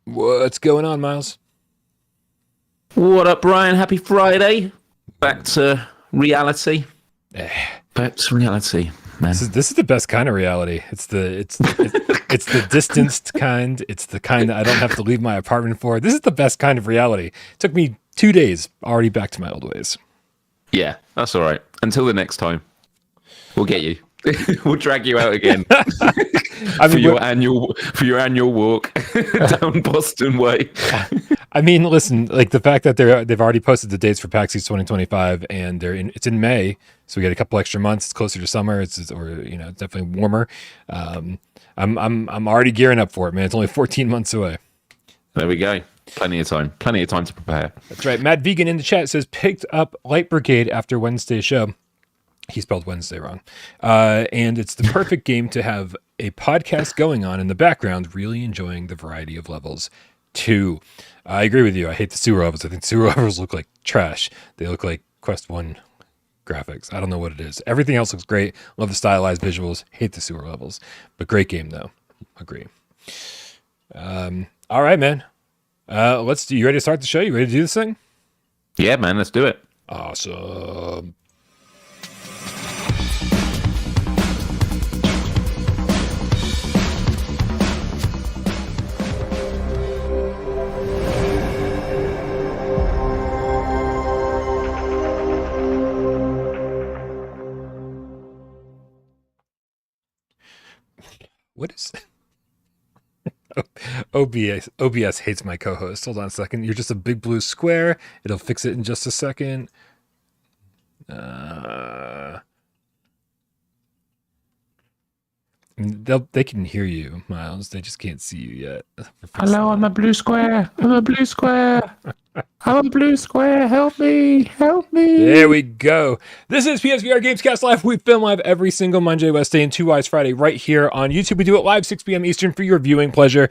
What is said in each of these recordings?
What's going on, Miles? What up, Brian? Happy Friday. Back to reality. Back to reality, man. This is the best kind of reality. It's the distanced kind. It's the kind that I don't have to leave my apartment for. This is the best kind of reality. It took me 2 days, already back to my old ways. Yeah, that's all right. Until the next time, we'll get you. We'll drag you out again for your annual walk down Boston Way. I mean, listen, like the fact that they've already posted the dates for PAX East 2025, and it's in May, so we get a couple extra months. It's closer to summer. It's definitely warmer. I'm already gearing up for it, man. It's only 14 months away. There we go. Plenty of time to prepare. That's right. Matt Vegan in the chat says picked up Light Brigade after Wednesday's show. He spelled Wednesday wrong. And it's the perfect game to have a podcast going on in the background, really enjoying the variety of levels too. I agree with you. I hate the sewer levels. I think sewer levels look like trash. They look like Quest 1 graphics. I don't know what it is. Everything else looks great. Love the stylized visuals. Hate the sewer levels. But great game though. Agree. All right, man. You ready to start the show? You ready to do this thing? Yeah, man. Let's do it. Awesome. What is OBS hates my co-host. Hold on a second. You're just a big blue square. It'll fix it in just a second. They can hear you, Miles. They just can't see you yet. Hello, I'm a blue square. I'm a blue square. I'm a blue square. Help me. Help me. There we go. This is PSVR GamesCast Live. We film live every single Monday, Wednesday, and 2 Wise Friday right here on YouTube. We do it live 6 p.m. Eastern for your viewing pleasure.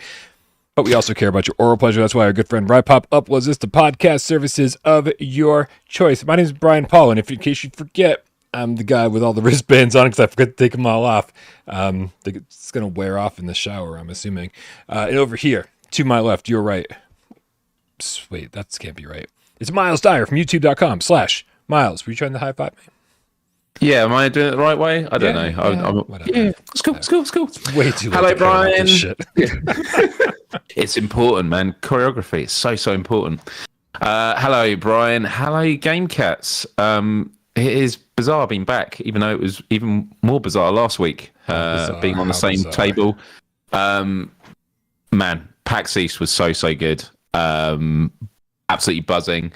But we also care about your oral pleasure. That's why our good friend RidePop uploads this to podcast services of your choice. My name is Brian Paul, and in case you forget, I'm the guy with all the wristbands on because I forgot to take them all off. It's going to wear off in the shower, I'm assuming. And over here, to my left, your right. Wait, that can't be right. It's Miles Dyer from youtube.com/Miles. Were you trying to high five me? Yeah, am I doing it the right way? I don't know. Yeah, it's cool. It's way too late. Hello, to Brian. Shit. It's important, man. Choreography is so important. Hello, Brian. Hello, Gamecats. It is bizarre being back, even though it was even more bizarre last week, being on the same table. Man, PAX East was so good. Absolutely buzzing.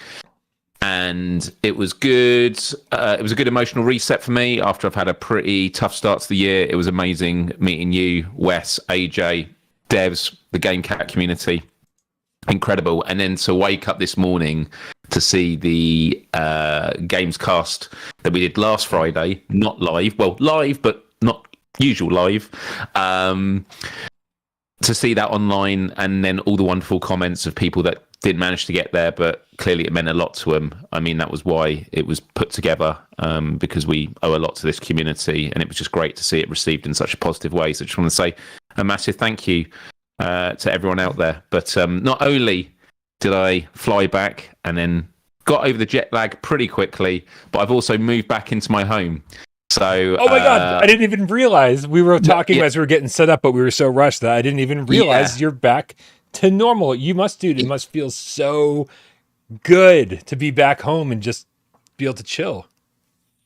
And it was good. It was a good emotional reset for me after I've had a pretty tough start to the year. It was amazing meeting you, Wes, AJ, Devs, the GameCat community. Incredible. And then to wake up this morning to see the GamesCast that we did last Friday, not live. Well, live, but not usual live. To see that online and then all the wonderful comments of people that didn't manage to get there, but clearly it meant a lot to them. I mean, that was why it was put together, because we owe a lot to this community, and it was just great to see it received in such a positive way. So I just want to say a massive thank you to everyone out there. But not only did I fly back and then got over the jet lag pretty quickly, but I've also moved back into my home. So, oh my God, I didn't even realize we were talking as we were getting set up, but we were so rushed that I didn't even realize you're back to normal. It must feel so good to be back home and just be able to chill.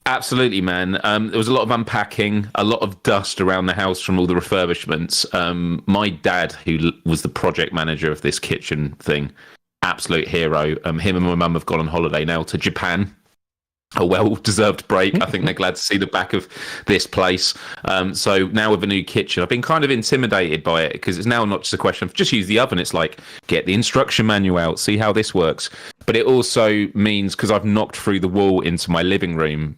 Absolutely, man. There was a lot of unpacking, a lot of dust around the house from all the refurbishments. My dad, who was the project manager of this kitchen thing, absolute hero. Him and my mum have gone on holiday now to Japan. A well-deserved break. I think they're glad to see the back of this place. So now with a new kitchen, I've been kind of intimidated by it because it's now not just a question of just use the oven. It's like, get the instruction manual out, see how this works. But it also means, because I've knocked through the wall into my living room,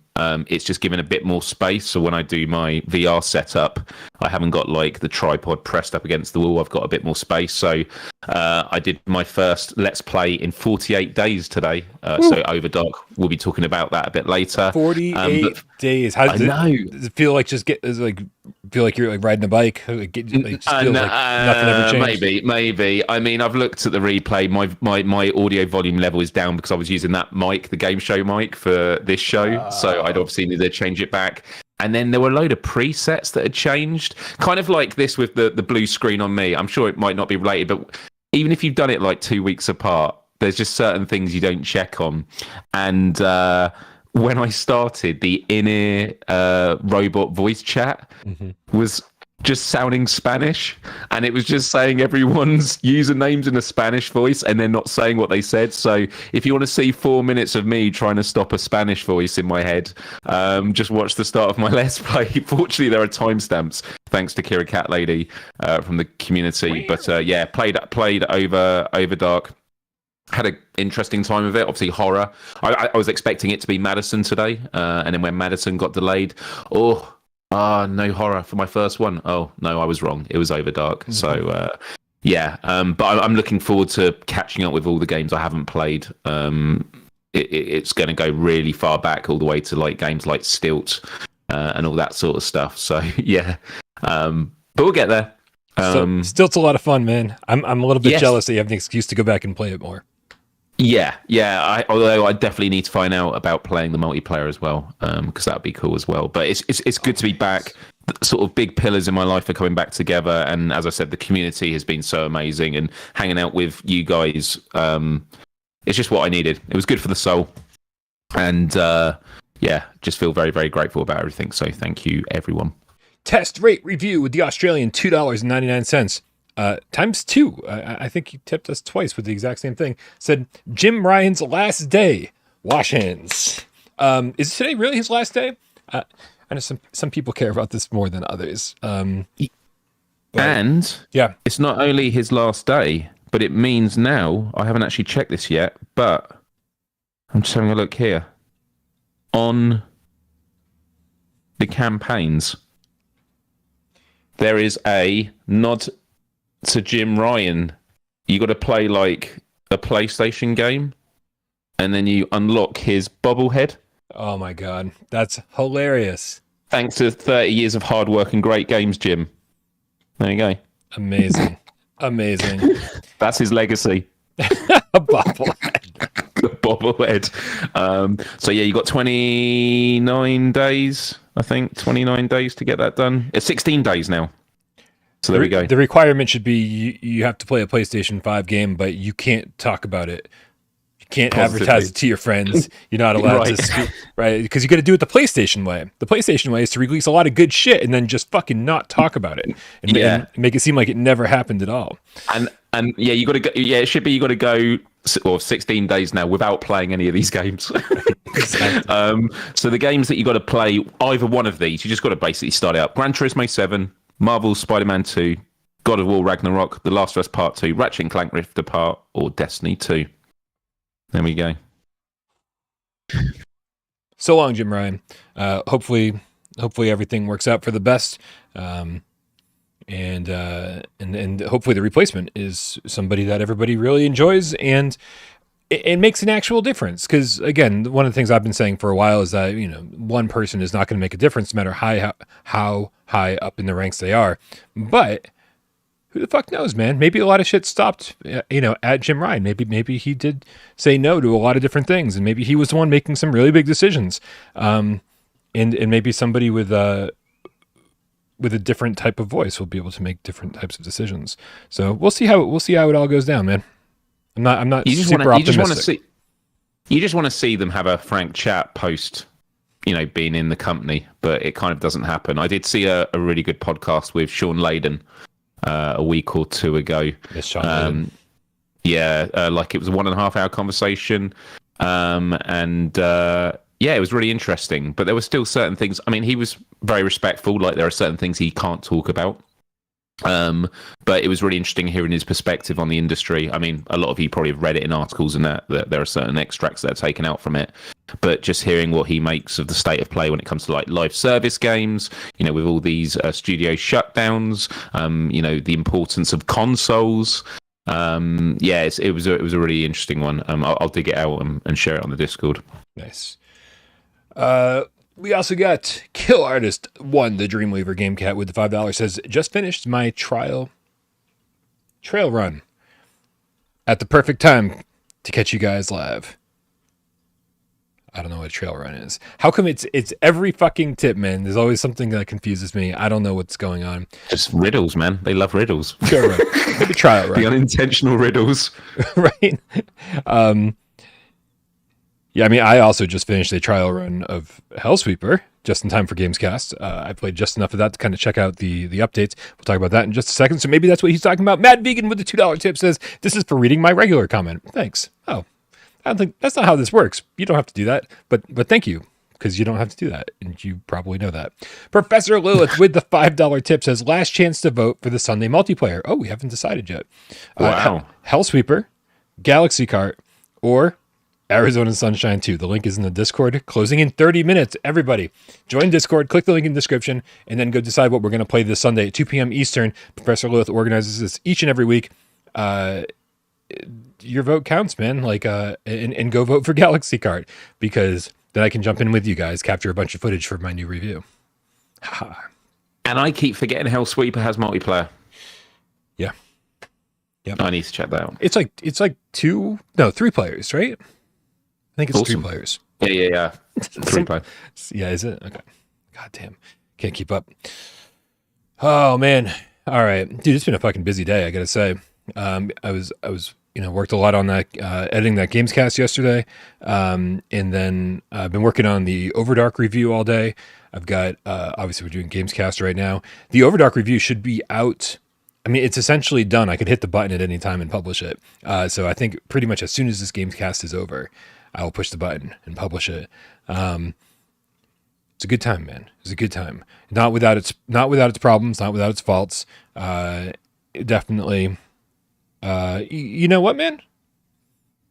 it's just given a bit more space. So when I do my VR setup, I haven't got like the tripod pressed up against the wall. I've got a bit more space. So I did my first Let's Play in 48 days today. So OVRDARK, we'll be talking about that a bit later. 48 days. How does it feel like feel like you're like riding a bike? Like, it just feels like nothing ever changed. Maybe. I mean, I've looked at the replay. My audio volume level is down because I was using that mic, the game show mic, for this show. So I'd obviously need to change it back. And then there were a load of presets that had changed, kind of like this with the blue screen on me. I'm sure it might not be related, but even if you've done it like 2 weeks apart, there's just certain things you don't check on. And when I started, the in-ear robot voice chat was just sounding Spanish, and it was just saying everyone's usernames in a Spanish voice and then not saying what they said. So if you want to see 4 minutes of me trying to stop a Spanish voice in my head, just watch the start of my Let's Play. Fortunately, there are timestamps, thanks to Kira Cat Lady from the community. But yeah, played OVRDARK. Had an interesting time with it. Obviously, horror. I was expecting it to be Madison today, and then when Madison got delayed, no horror for my first one. Oh no, I was wrong. It was OVRDARK. So yeah, but I'm looking forward to catching up with all the games I haven't played. It's going to go really far back, all the way to like games like Stilt and all that sort of stuff. So yeah, but we'll get there. Stilt's a lot of fun, man. I'm a little bit jealous that you have an excuse to go back and play it more. Yeah. Although I definitely need to find out about playing the multiplayer as well, because that would be cool as well. But it's good to be back. Sort of big pillars in my life are coming back together, and as I said, the community has been so amazing, and hanging out with you guys, it's just what I needed. It was good for the soul, and yeah, just feel very, very grateful about everything. So thank you, everyone. Test rate review with the Australian $2.99. Times two. I think he tipped us twice with the exact same thing. Said Jim Ryan's last day. Wash hands. Is today really his last day? I know some people care about this more than others. And yeah, it's not only his last day, but it means now, I haven't actually checked this yet, but I'm just having a look here on the campaigns. There is a nod to Jim Ryan. You got to play like a PlayStation game, and then you unlock his bobblehead. Oh my god, that's hilarious! Thanks to 30 years of hard work and great games, Jim. There you go. Amazing. That's his legacy. A bobblehead. The bobblehead. So yeah, you got 29 days. I think 29 days to get that done. It's 16 days now. So there we go. The requirement should be you have to play a PlayStation 5 game, but you can't talk about it. You can't advertise it to your friends. You're not allowed to speak, right? Because you got to do it the PlayStation way. The PlayStation way is to release a lot of good shit and then just fucking not talk about it and make it seem like it never happened at all. And yeah, you got to go. Yeah, it should be you got to go. Or 16 days now without playing any of these games. Exactly. So the games that you got to play, either one of these, you just got to basically start it up. Gran Turismo 7, Marvel's Spider-Man 2, God of War Ragnarok, The Last of Us Part 2, Ratchet and Clank Rift Apart, or Destiny 2. There we go. So long, Jim Ryan. Hopefully everything works out for the best. And hopefully the replacement is somebody that everybody really enjoys and it makes an actual difference. Because again, one of the things I've been saying for a while is that one person is not going to make a difference, no matter how high up in the ranks they are. But who the fuck knows, man? Maybe a lot of shit stopped, at Jim Ryan. Maybe he did say no to a lot of different things, and maybe he was the one making some really big decisions. And maybe somebody with a different type of voice will be able to make different types of decisions. So we'll see how it all goes down, man. I'm not super optimistic. You just want to see them have a frank chat post, being in the company, but it kind of doesn't happen. I did see a really good podcast with Sean Layden a week or two ago. Yes, Sean Layden. Like it was a 1.5 hour conversation. Yeah, it was really interesting, but there were still certain things. I mean, he was very respectful. Like there are certain things he can't talk about. But it was really interesting hearing his perspective on the industry. I mean, a lot of you probably have read it in articles and that there are certain extracts that are taken out from it. But just hearing what he makes of the state of play when it comes to like live service games, with all these studio shutdowns, the importance of consoles. It was a really interesting one. I'll dig it out and share it on the Discord. Nice. We also got Kill Artist 1, the Dreamweaver Game Cat with the $5 says, just finished my trail run at the perfect time to catch you guys live. I don't know what a trail run is. How come it's every fucking tip, man? There's always something that confuses me. I don't know what's going on. Just riddles, man. They love riddles. Trail run. Maybe trial run. The unintentional riddles. Right. Yeah, I mean, I also just finished a trial run of Hellsweeper just in time for GamesCast. I played just enough of that to kind of check out the updates. We'll talk about that in just a second. So maybe that's what he's talking about. Mad Vegan with the $2 tip says, this is for reading my regular comment. Thanks. Oh, I don't think that's not how this works. You don't have to do that, but thank you, because you don't have to do that, and you probably know that. Professor Lilith with the $5 tip says, last chance to vote for the Sunday multiplayer. Oh, we haven't decided yet. Wow. Hellsweeper, Galaxy Kart, or Arizona Sunshine 2. The link is in the Discord. Closing in 30 minutes. Everybody, join Discord, click the link in the description, and then go decide what we're going to play this Sunday at 2 p.m. Eastern. Professor Lilith organizes this each and every week. Your vote counts, man. Like, and go vote for Galaxy Kart, because then I can jump in with you guys, capture a bunch of footage for my new review. And I keep forgetting Hellsweeper has multiplayer. Yeah. Yep. I need to check that out. It's like 3 players, right? I think it's Awesome. 3 players. Yeah. 3 players. Yeah, is it? Okay. God damn. Can't keep up. Oh, man. All right. Dude, it's been a fucking busy day, I gotta say. I was worked a lot on that, editing that GamesCast yesterday. And then I've been working on the OVRDARK review all day. I've got, obviously we're doing GamesCast right now. The OVRDARK review should be out. I mean, it's essentially done. I could hit the button at any time and publish it. So I think pretty much as soon as this GamesCast is over, I will push the button and publish it. It's a good time, man. It's a good time. Not without its problems, not without its faults. Definitely. You know what, man?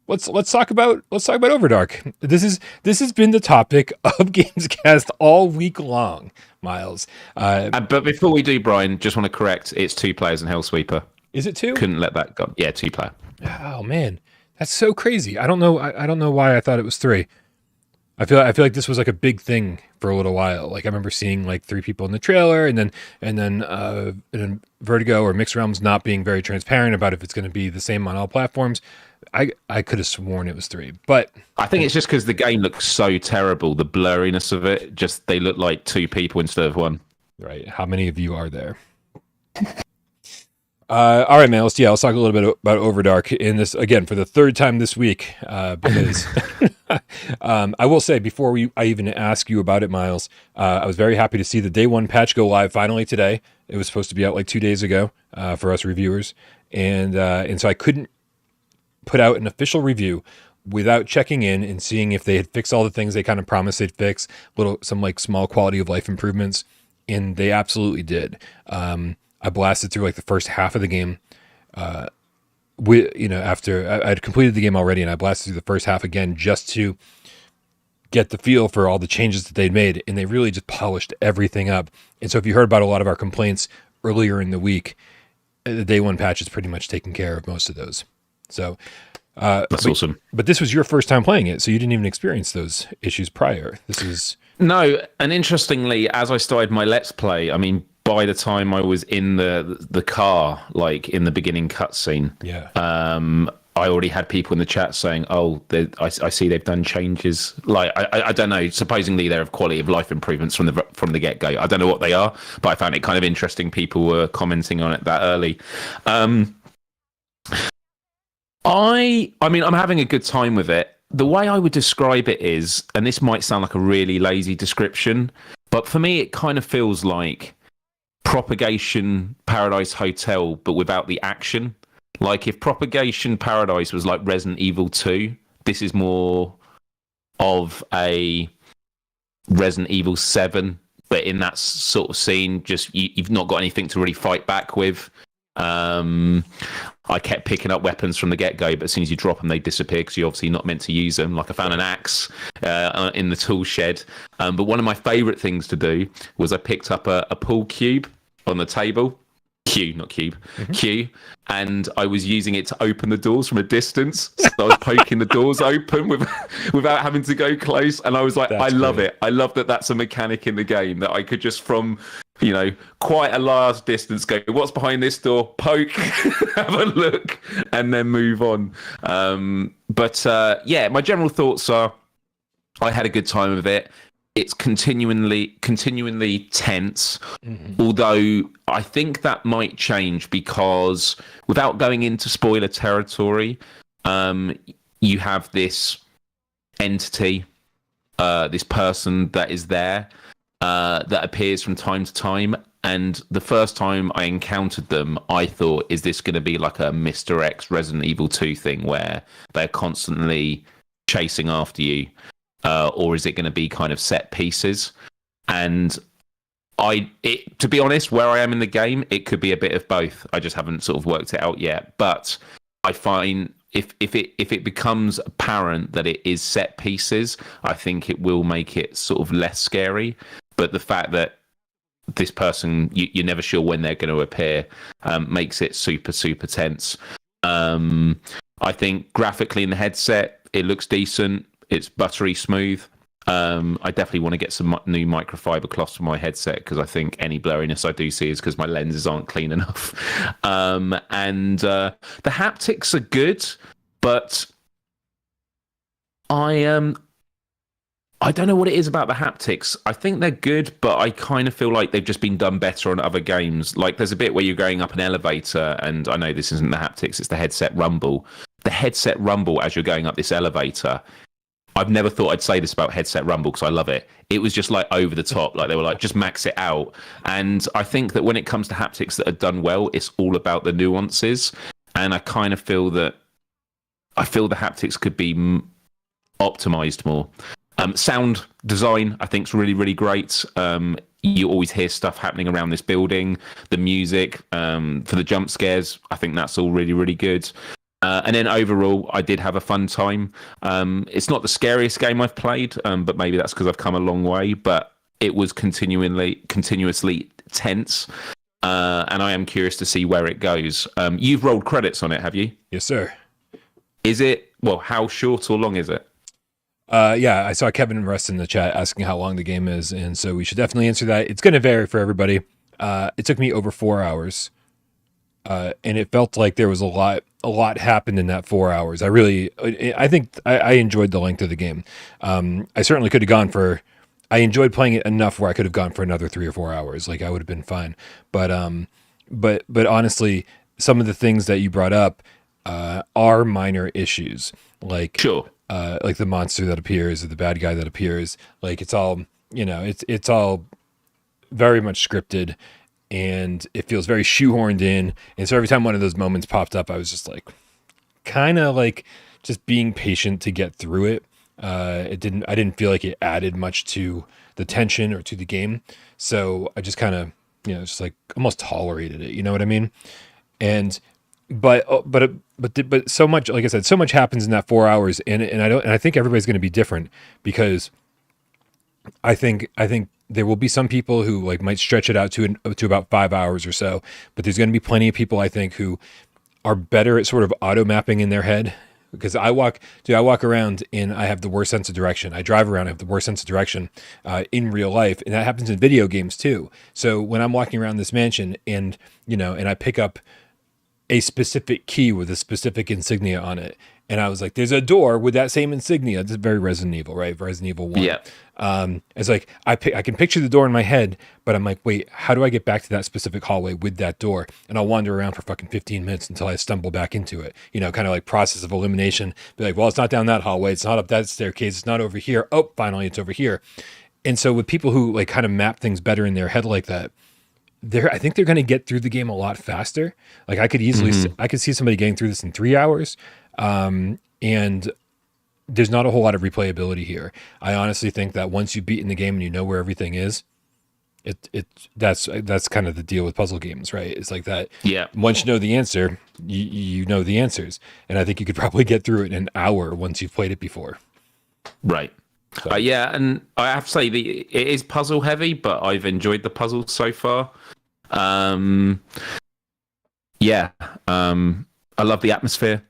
Let's talk about OVRDARK. This has been the topic of GamesCast all week long, Miles. But before we do, Brian, just want to correct: it's 2 players in Hellsweeper. Is it 2? Couldn't let that go. Yeah, 2 player. Oh man, that's so crazy. I don't know. I don't know why I thought it was 3. I feel like this was like a big thing for a little while. Like I remember seeing like 3 people in the trailer, and then Vertigo or Mixed Realms not being very transparent about if it's going to be the same on all platforms. I could have sworn it was 3, but I think it's just because the game looks so terrible. The blurriness of it, just they look like 2 people instead of 1. Right. How many of you are there? All right, man. Let's talk a little bit about OVRDARK in this again for the 3rd time this week. Because I will say before I even ask you about it, Miles, I was very happy to see the day 1 patch go live finally today. It was supposed to be out like 2 days ago for us reviewers, and so I couldn't put out an official review without checking in and seeing if they had fixed all the things they kind of promised they'd fix, some like small quality of life improvements, and they absolutely did. I blasted through like the first half of the game, after I'd completed the game already, and I blasted through the first half again just to get the feel for all the changes that they'd made, and they really just polished everything up. And so if you heard about a lot of our complaints earlier in the week, the day 1 patch is pretty much taking care of most of those. So that's awesome. But this was your first time playing it, so you didn't even experience those issues prior. This is no, and interestingly, as I started my Let's Play, I mean, by the time I was in the car, like in the beginning cutscene, I already had people in the chat saying, "Oh, I see they've done changes." Like I don't know. Supposedly they're of quality of life improvements from the get go. I don't know what they are, but I found it kind of interesting. People were commenting on it that early. I mean, I'm having a good time with it. The way I would describe it is, and this might sound like a really lazy description, but for me, it kind of feels like Propagation Paradise Hotel, but without the action. Like if Propagation Paradise was like Resident Evil 2, this is more of a Resident Evil 7, but in that sort of scene, just you've not got anything to really fight back with. I kept picking up weapons from the get-go, but as soon as you drop them, they disappear because you're obviously not meant to use them. Like I found an axe in the tool shed. But one of my favourite things to do was I picked up a pool cube on the table, Q, not cube, Q, and I was using it to open the doors from a distance. So I was poking the doors open without having to go close, and I was like, I love it. I love that that's a mechanic in the game that I could just from, you know, quite a large distance go, what's behind this door? Poke, have a look, and then move on. But yeah, my general thoughts are, I had a good time with it. It's continually tense, although I think that might change because without going into spoiler territory, you have this entity, this person that is there, that appears from time to time. And the first time I encountered them, I thought, is this going to be like a Mr. X Resident Evil 2 thing where they're constantly chasing after you? Or is it going to be kind of set pieces? And to be honest, where I am in the game, it could be a bit of both. I just haven't sort of worked it out yet. But I find if it becomes apparent that it is set pieces, I think it will make it sort of less scary. But the fact that this person, you're never sure when they're going to appear, makes it super, super tense. I think graphically in the headset, it looks decent. It's buttery smooth. I definitely want to get some new microfiber cloths for my headset because I think any blurriness I do see is because my lenses aren't clean enough. And the haptics are good, but I don't know what it is about the haptics. I think they're good, but I kind of feel like they've just been done better on other games. Like there's a bit where you're going up an elevator, and I know this isn't the haptics, it's the headset rumble. The headset rumble as you're going up this elevator, I've never thought I'd say this about headset rumble because I love it. It was just like over the top. Like they were like, just max it out. And I think that when it comes to haptics that are done well, it's all about the nuances. And I kind of feel that the haptics could be optimized more. Sound design, I think, is really, really great. You always hear stuff happening around this building. The music for the jump scares, I think that's all really, really good. And then overall, I did have a fun time. It's not the scariest game I've played, but maybe that's because I've come a long way. But it was continuously tense, and I am curious to see where it goes. You've rolled credits on it, have you? Yes, sir. Is it, well, how short or long is it? Yeah, I saw Kevin and Russ in the chat asking how long the game is, and so we should definitely answer that. It's going to vary for everybody. It took me over 4 hours, and it felt like there was a lot happened in that 4 hours. I think I enjoyed the length of the game. I certainly could have gone I enjoyed playing it enough where I could have gone for another 3 or 4 hours. Like I would have been fine. But honestly, some of the things that you brought up are minor issues. Like sure. Like the monster that appears or the bad guy that appears. Like it's all, it's all very much scripted. And it feels very shoehorned in. And so every time one of those moments popped up, I was just like, kind of like just being patient to get through it. I didn't feel like it added much to the tension or to the game. So I just kind of, just like almost tolerated it. You know what I mean? And, but so much, like I said, so much happens in that 4 hours. And I think everybody's going to be different because I think there will be some people who like might stretch it out to about 5 hours or so, but there's going to be plenty of people I think who are better at sort of auto mapping in their head. Because I walk around and I have the worst sense of direction. I drive around, I have the worst sense of direction in real life, and that happens in video games too. So when I'm walking around this mansion and and I pick up a specific key with a specific insignia on it, and I was like, "There's a door with that same insignia." This is very Resident Evil, right? Resident Evil 1. Yeah. It's like I can picture the door in my head, but I'm like, wait, how do I get back to that specific hallway with that door? And I'll wander around for fucking 15 minutes until I stumble back into it. Kind of like process of elimination. Be like, well, it's not down that hallway. It's not up that staircase. It's not over here. Oh, finally, it's over here. And so with people who like kind of map things better in their head like that, I think they're going to get through the game a lot faster. Like I could easily, I could see somebody getting through this in 3 hours. And there's not a whole lot of replayability here. I honestly think that once you've beaten the game and you know where everything is, that's kind of the deal with puzzle games, right? It's like that. Yeah. Once you know the answer, you know the answers, and I think you could probably get through it in an hour once you've played it before. Right. So. Yeah, and I have to say it is puzzle heavy, but I've enjoyed the puzzles so far. Yeah, I love the atmosphere.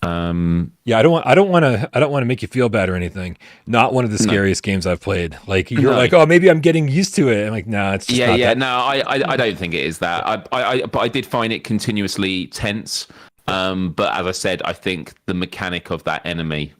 Yeah, I don't want to make you feel bad or anything. Not one of the No. scariest games I've played. Like you're No. like, oh, maybe I'm getting used to it. I'm like, nah, it's just not that. No, I don't think it is that. But I did find it continuously tense. But as I said, I think the mechanic of that enemy,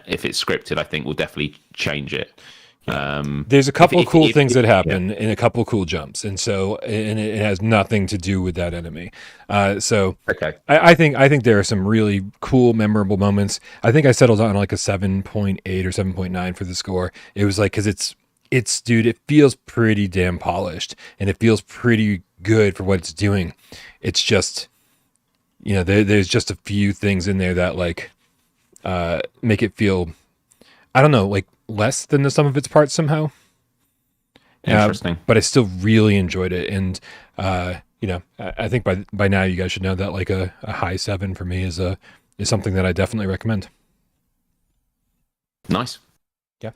if it's scripted, I think will definitely change it. There's a couple of cool things that happen and a couple of cool jumps, and it has nothing to do with that enemy. Okay. I think there are some really cool, memorable moments. I think I settled on like a 7.8 or 7.9 for the score. It was like because it's dude, it feels pretty damn polished and it feels pretty good for what it's doing. It's just there's just a few things in there that like make it feel, I don't know, like less than the sum of its parts somehow. Interesting. But I still really enjoyed it, and I think by now you guys should know that like a high 7 for me is something that I definitely recommend. Nice. Yeah.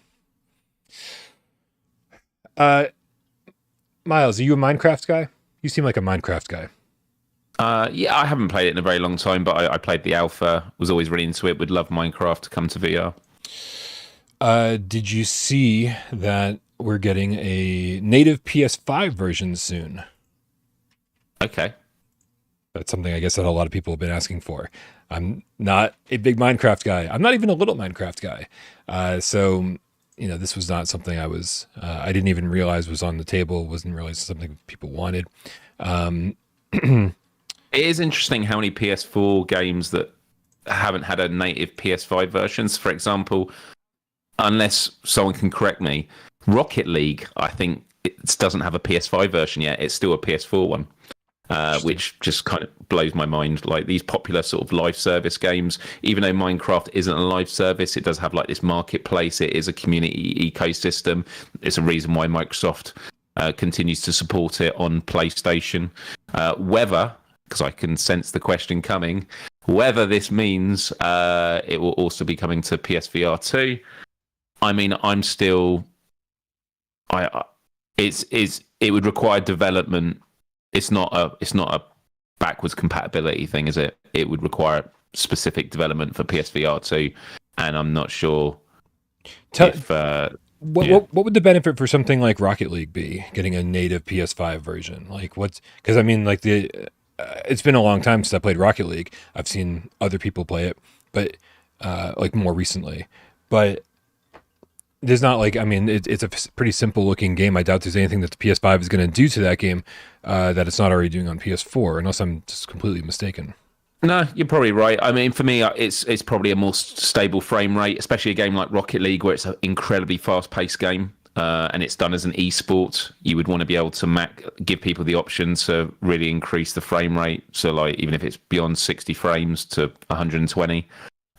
Miles, are you a Minecraft guy? You seem like a Minecraft guy. Yeah, I haven't played it in a very long time, but I played the alpha. Was always really into it. Would love Minecraft to come to VR. Did you see that we're getting a native PS5 version soon? Okay. That's something I guess that a lot of people have been asking for. I'm not a big Minecraft guy. I'm not even a little Minecraft guy. So this was not something I didn't even realize was on the table. Wasn't realize something people wanted. It is interesting how many PS4 games that haven't had a native PS5 versions. For example, unless someone can correct me, Rocket League, I think it doesn't have a PS5 version yet. It's still a PS4 one, which just kind of blows my mind. Like these popular sort of live service games, even though Minecraft isn't a live service, it does have like this marketplace. It is a community ecosystem. It's a reason why Microsoft continues to support it on PlayStation. Whether, because I can sense the question coming, whether this means it will also be coming to PSVR2. I mean, I'm still. It would require development. It's not a backwards compatibility thing, is it? It would require specific development for PSVR2, and I'm not sure what would the benefit for something like Rocket League be, getting a native PS5 version? Like because I mean, like it's been a long time since I played Rocket League. I've seen other people play it, but like more recently, but there's not like, I mean, it's a pretty simple looking game. I doubt there's anything that the PS5 is going to do to that game that it's not already doing on PS4, unless I'm just completely mistaken. No, you're probably right. I mean, for me, it's probably a more stable frame rate, especially a game like Rocket League, where it's an incredibly fast-paced game, and it's done as an esport. You would want to be able to give people the option to really increase the frame rate. So, like, even if it's beyond 60 frames to 120.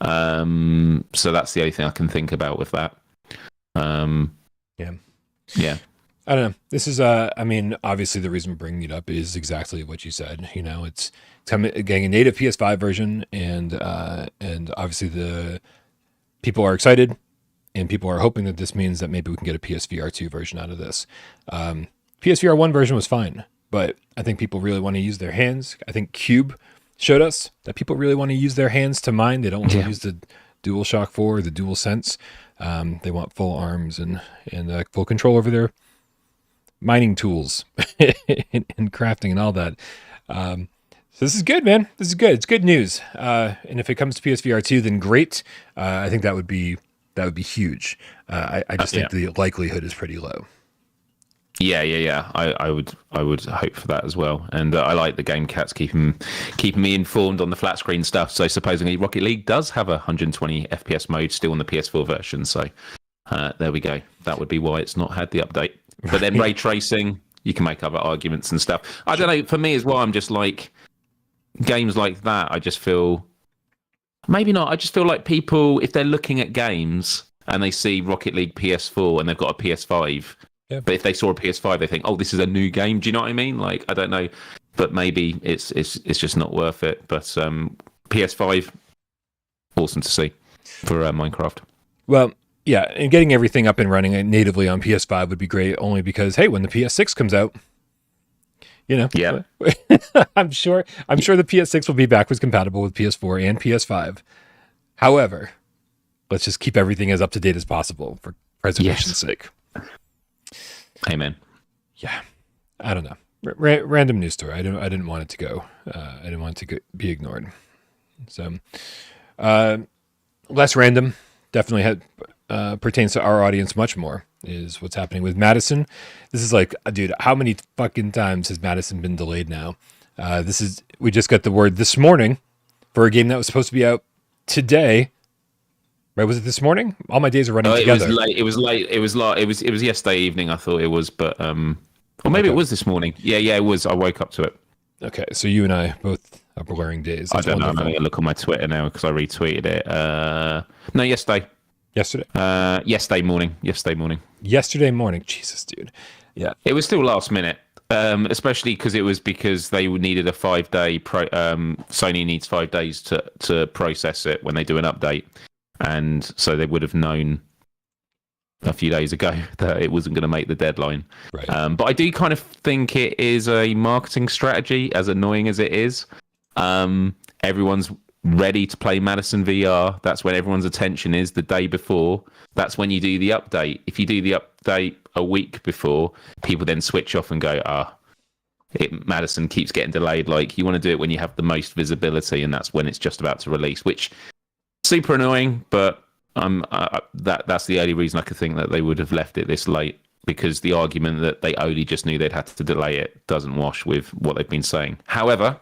So that's the only thing I can think about with that. Yeah. I don't know. This is, I mean, obviously the reason we're bringing it up is exactly what you said. It's getting a native PS5 version, and obviously the people are excited, and people are hoping that this means that maybe we can get a PSVR2 version out of this. PSVR 1 version was fine, but I think people really want to use their hands. I think Cube showed us that people really want to use their hands to mine. They don't want to use the DualShock 4 or the DualSense. They want full arms and full control over their mining tools and crafting and all that. So this is good, man. This is good. It's good news. And if it comes to PSVR 2, then great. I think that would be huge. I just think the likelihood is pretty low. Yeah. I would hope for that as well. And I like the GameCats keeping me informed on the flat screen stuff. So supposedly Rocket League does have a 120 FPS mode still on the PS4 version. So there we go. That would be why it's not had the update. But then ray tracing, you can make other arguments and stuff. I don't know. For me as well, I'm just like, games like that, I just feel, maybe not. I just feel like people, if they're looking at games and they see Rocket League PS4 and they've got a PS5, but if they saw a PS5, they think, oh, this is a new game. Do you know what I mean? Like, I don't know. But maybe it's just not worth it. But PS5, awesome to see for Minecraft. Well, yeah, and getting everything up and running natively on PS5 would be great, only because, hey, when the PS6 comes out, Yeah. I'm sure the PS6 will be backwards compatible with PS4 and PS5. However, let's just keep everything as up to date as possible for preservation's sake. Amen. Yeah, I don't know. Random news story. I didn't want it to go. I didn't want it to be ignored. So, less random. Definitely pertains to our audience much more. Is what's happening with Madison. This is like, dude, how many fucking times has Madison been delayed now? We just got the word this morning for a game that was supposed to be out today. Right? Was it this morning? All my days are running together. It was late. It was yesterday evening. I thought it was, but or maybe it was this morning. Yeah, it was. I woke up to it. Okay, so you and I both are wearing days. That's I don't know. I'm going to look on my Twitter now because I retweeted it. No, yesterday. Yesterday? Yesterday morning. Yesterday morning. Jesus, dude. Yeah. It was still last minute, especially because they needed a 5-day. Sony needs 5 days to process it when they do an update, and so they would have known a few days ago that it wasn't going to make the deadline. Right. But I do kind of think it is a marketing strategy, as annoying as it is. Everyone's ready to play Madison VR. That's when everyone's attention is the day before. That's when you do the update. If you do the update a week before, people then switch off and go, Madison keeps getting delayed. Like, you want to do it when you have the most visibility, and that's when it's just about to release, which super annoying, but that's the only reason I could think that they would have left it this late, because the argument that they only just knew they'd had to delay it doesn't wash with what they've been saying. However,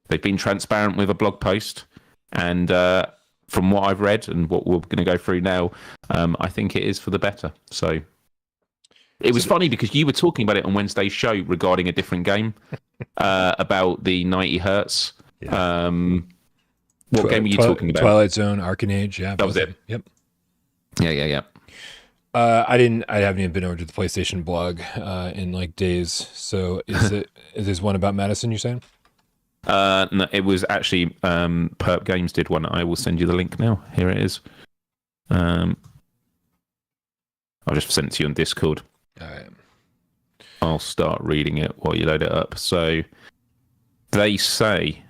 they've been transparent with a blog post, and from what I've read and what we're going to go through now, I think it is for the better. So it was funny because you were talking about it on Wednesday's show regarding a different game, about the 90 hertz. Yeah. What game were you talking about? Twilight Zone, Arcanage. Yeah, that was it. Yep. Yeah. I haven't even been over to the PlayStation blog in like days. So is this one about Madison, you're saying? No, it was actually Perp Games did one. I will send you the link now. Here it is. I'll just send it to you on Discord. All right. I'll start reading it while you load it up. So they say,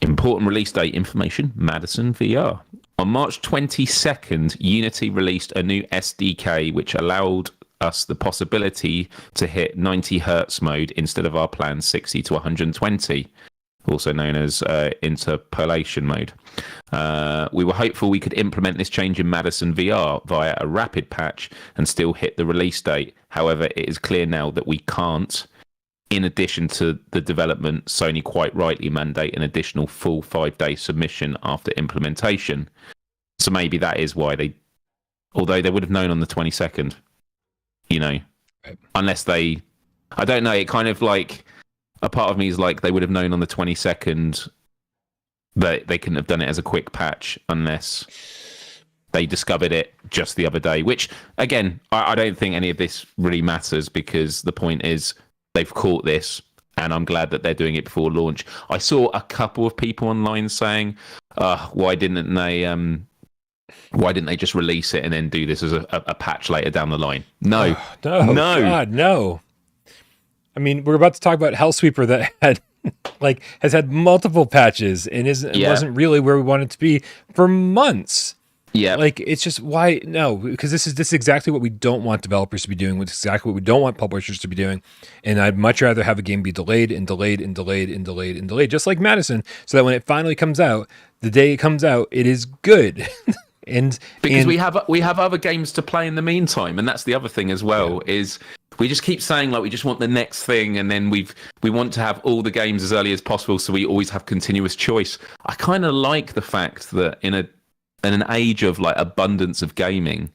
important release date information, Madison VR. On March 22nd, Unity released a new SDK which allowed us the possibility to hit 90 hertz mode instead of our planned 60 to 120, also known as interpolation mode. We were hopeful we could implement this change in Madison VR via a rapid patch and still hit the release date. However, it is clear now that we can't. In addition to the development, Sony quite rightly mandate an additional full 5-day submission after implementation. So maybe that is why although they would have known on the 22nd, unless I don't know, it kind of like, a part of me is like, they would have known on the 22nd that they couldn't have done it as a quick patch unless they discovered it just the other day, which, again, I don't think any of this really matters, because the point is, they've caught this, and I'm glad that they're doing it before launch. I saw a couple of people online saying, why didn't they just release it and then do this as a patch later down the line? No. No. God, no. I mean, we're about to talk about Hellsweeper that has had multiple patches and wasn't really where we wanted to be for months. Yeah. It's just, why? No, because this is exactly what we don't want developers to be doing. It's exactly what we don't want publishers to be doing. And I'd much rather have a game be delayed and delayed and delayed and delayed and delayed, just like Madison, so that when it finally comes out, the day it comes out, it is good. Because we have other games to play in the meantime, and that's the other thing as well, is we just keep saying, like, we just want the next thing, and then we want to have all the games as early as possible, so we always have continuous choice. I kind of like the fact that in an age of like abundance of gaming,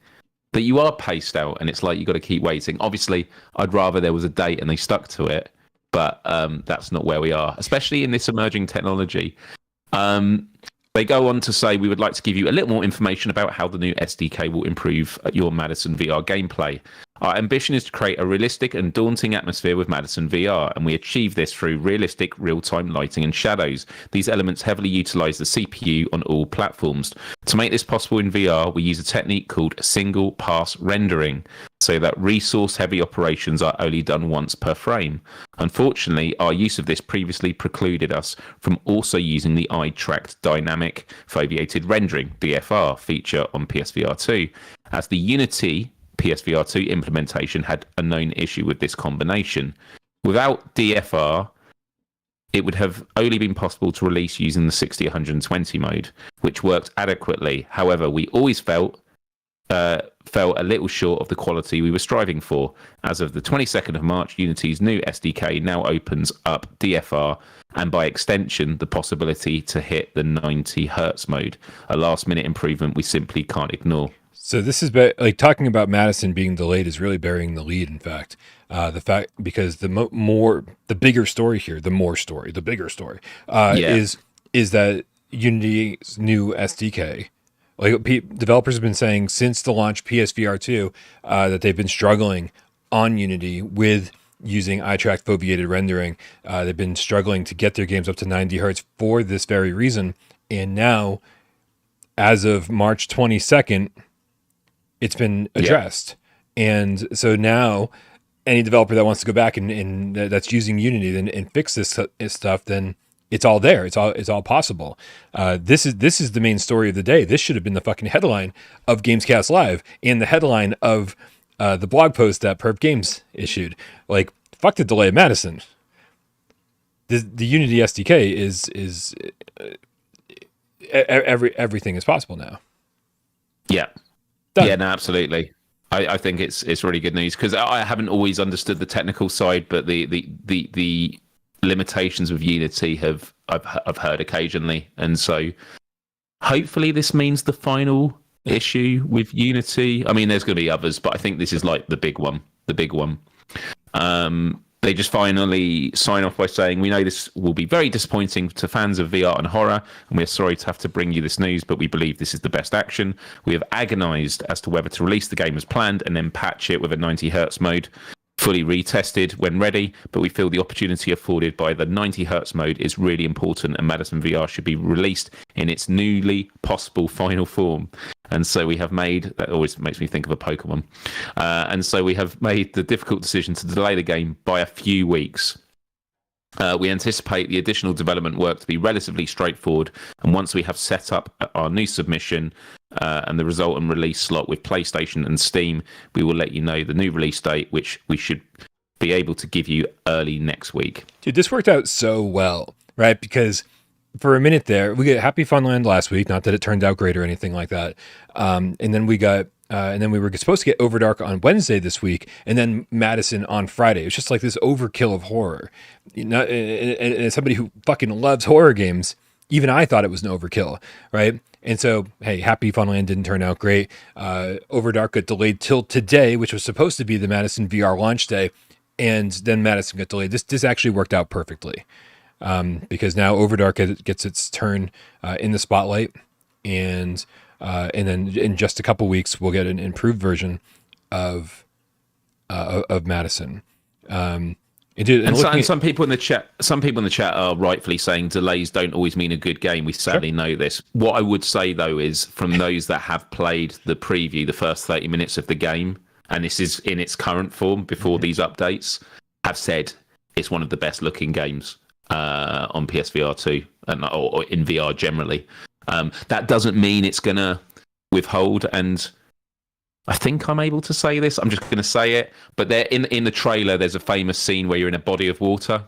that you are paced out, and it's like you got to keep waiting. Obviously, I'd rather there was a date and they stuck to it, but that's not where we are, especially in this emerging technology. They go on to say, we would like to give you a little more information about how the new SDK will improve your Madison VR gameplay. Our ambition is to create a realistic and daunting atmosphere with Madison VR, and we achieve this through realistic real-time lighting and shadows. These elements heavily utilize the CPU on all platforms. To make this possible in VR, we use a technique called single pass rendering, so that resource-heavy operations are only done once per frame. Unfortunately, our use of this previously precluded us from also using the eye-tracked dynamic foveated rendering (DFR) feature on PSVR2, as the Unity PSVR2 implementation had a known issue with this combination. Without DFR, it would have only been possible to release using the 60-120 mode, which worked adequately. However, we always fell a little short of the quality we were striving for. As of the 22nd of March, Unity's new SDK now opens up DFR and by extension the possibility to hit the 90 Hz mode, a last-minute improvement we simply can't ignore. So this is like talking about Madison being delayed is really burying the lead. In fact, because the bigger story here, the bigger story is that Unity's new SDK. Like developers have been saying since the launch PSVR2 that they've been struggling on Unity with using eye-tracked foveated rendering. They've been struggling to get their games up to 90 hertz for this very reason. And now, as of March 22nd, it's been addressed. And so now any developer that wants to go back and that's using Unity and fix this stuff, then it's all there. It's all possible. This is the main story of the day. This should have been the fucking headline of GamesCast Live and the headline of the blog post that Perp Games issued. Like, fuck the delay of Madison. The Unity SDK is everything is possible now. Yeah. Done. Yeah, no, absolutely. I think it's really good news because I haven't always understood the technical side, but the limitations with Unity I've heard occasionally, and so hopefully this means the final issue with Unity. I mean, there's going to be others, but I think this is like the big one. They just finally sign off by saying, we know this will be very disappointing to fans of VR and horror, and we're sorry to have to bring you this news, but we believe this is the best action. We have agonized as to whether to release the game as planned and then patch it with a 90 Hz mode, fully retested when ready, but we feel the opportunity afforded by the 90 Hz mode is really important, and Madison VR should be released in its newly possible final form. And so we have made, that always makes me think of a Pokemon, and so we have made the difficult decision to delay the game by a few weeks. We anticipate the additional development work to be relatively straightforward, and once we have set up our new submission and the resultant release slot with PlayStation and Steam, we will let you know the new release date, which we should be able to give you early next week. Dude, this worked out so well, right? Because for a minute there, we got Happy Funland last week, not that it turned out great or anything like that. And then we got, and then we were supposed to get OVRDARK on Wednesday this week, and then Madison on Friday. It was just like this overkill of horror. And as somebody who fucking loves horror games, even I thought it was an overkill, right? And so, hey, Happy Funland didn't turn out great. OVRDARK got delayed till today, which was supposed to be the Madison VR launch day, and then Madison got delayed. This actually worked out perfectly. Because now OVRDARK gets its turn in the spotlight, and then in just a couple weeks we'll get an improved version of Madison. And some people in the chat are rightfully saying delays don't always mean a good game. We sadly know this. What I would say though is, from those that have played the preview, the first 30 minutes of the game, and this is in its current form before these updates, have said it's one of the best looking games on PSVR2 or in VR generally. That doesn't mean it's going to withhold, and I think I'm able to say this. I'm just going to say it. But there, in the trailer, there's a famous scene where you're in a body of water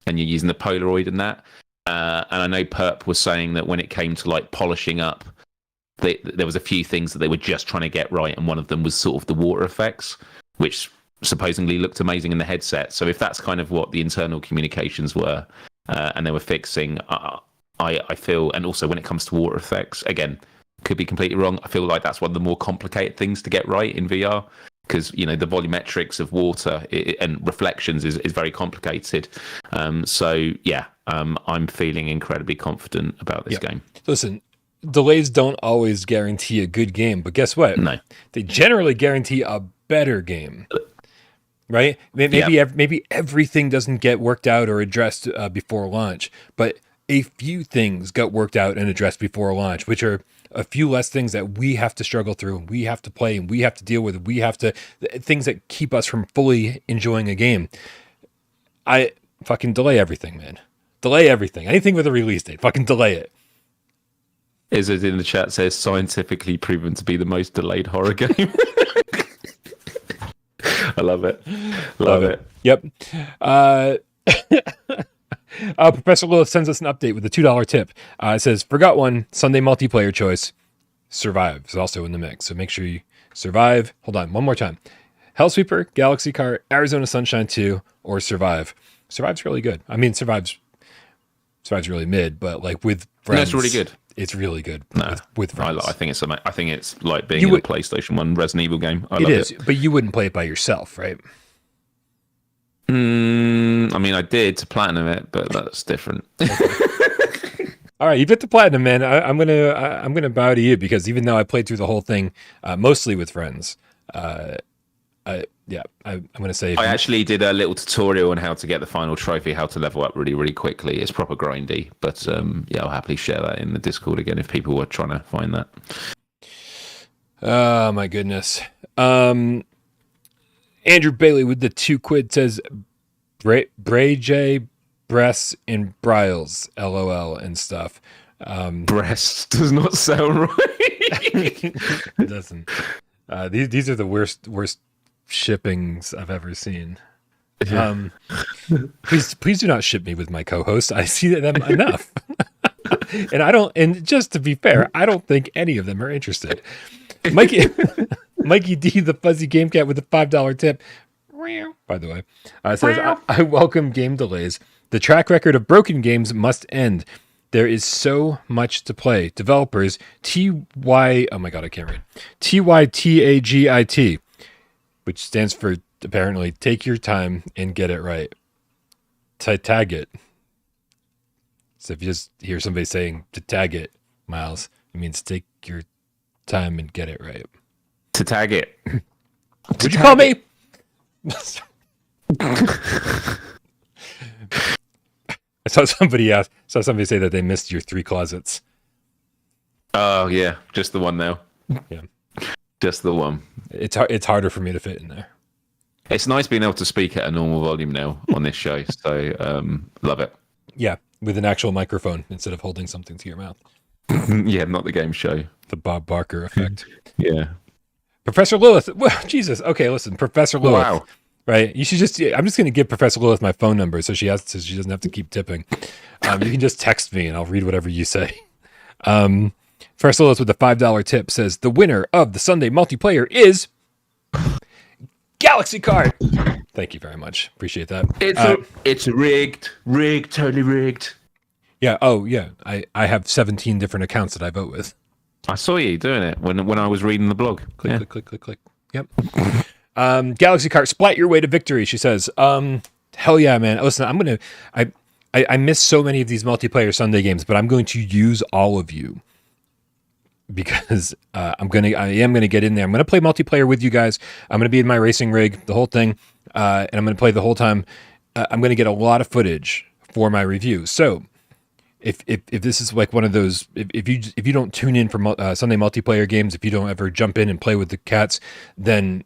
and you're using the Polaroid and that. And I know Perp was saying that when it came to like polishing up, there was a few things that they were just trying to get right, and one of them was sort of the water effects, which supposedly looked amazing in the headset. So if that's kind of what the internal communications were, and they were fixing, I feel, and also when it comes to water effects, again, could be completely wrong. I feel like that's one of the more complicated things to get right in VR, because the volumetrics of water and reflections is very complicated. So yeah, I'm feeling incredibly confident about this game. Listen, delays don't always guarantee a good game, but guess what? No, they generally guarantee a better game, right? Maybe everything doesn't get worked out or addressed before launch, but a few things got worked out and addressed before launch, which are a few less things that we have to struggle through, and we have to play, and we have to deal with. We have to things that keep us from fully enjoying a game. I fucking delay everything, man. Delay everything. Anything with a release date, fucking delay it. Is it in the chat says scientifically proven to be the most delayed horror game? I love it. Love it. Yep. Professor Lilith sends us an update with a $2 tip. It says, forgot one, Sunday multiplayer choice. Survive is also in the mix. So make sure you survive. Hold on, one more time. Hellsweeper, Galaxy Car, Arizona Sunshine 2, or Survive. Survive's really good. I mean, Survive's really mid, but like with friends, no, it's really good. It's really good. No, with friends. I think it's like being in a PlayStation 1 Resident Evil game. I love it. But you wouldn't play it by yourself, right? I mean, I did to platinum it, but that's different. All right, you bit the platinum, man. I'm gonna bow to you, because even though I played through the whole thing mostly with friends, I'm gonna say I actually did a little tutorial on how to get the final trophy, how to level up really, really quickly. It's proper grindy, but I'll happily share that in the Discord again if people were trying to find that. Oh my goodness. Andrew Bailey with the £2 says Bray J, breasts and briles, LOL and stuff. Breasts does not sound right. It doesn't. These are the worst shippings I've ever seen. Please do not ship me with my co-host. I see them enough. And just to be fair, I don't think any of them are interested. Mikey D, the fuzzy game cat with the $5 tip, by the way, says, I welcome game delays. The track record of broken games must end. There is so much to play. Developers, oh my God, I can't read. TYTAGIT, which stands for, apparently, take your time and get it right. Tag it. So if you just hear somebody saying to tag it, Miles, it means take your time and get it right. To tag it. Would you call me? I saw somebody say that they missed your 3 closets. Oh yeah, just the one now. Yeah, just the one. It's harder for me to fit in there. It's nice being able to speak at a normal volume now on this show. So love it. Yeah, with an actual microphone instead of holding something to your mouth. Yeah, not the game show. The Bob Barker effect. Yeah. Professor Lilith. Well, Jesus. Okay, listen, Professor Lilith. Wow. Right. I'm just going to give Professor Lilith my phone number so she doesn't have to keep tipping. You can just text me and I'll read whatever you say. Professor Lilith with the $5 tip says the winner of the Sunday multiplayer is Galaxy Card. Thank you very much. Appreciate that. It's rigged, totally rigged. Yeah. Oh, yeah. I have 17 different accounts that I vote with. I saw you doing it when I was reading the blog. Click. Yep. Galaxy Cart, splat your way to victory, she says. Hell yeah, man. Listen, I miss so many of these multiplayer Sunday games, but I'm going to use all of you because I am gonna get in there. I'm gonna play multiplayer with you guys. I'm gonna be in my racing rig, the whole thing, and I'm gonna play the whole time. I'm gonna get a lot of footage for my review. So if this is like one of those, if you don't tune in for Sunday multiplayer games, if you don't ever jump in and play with the cats, then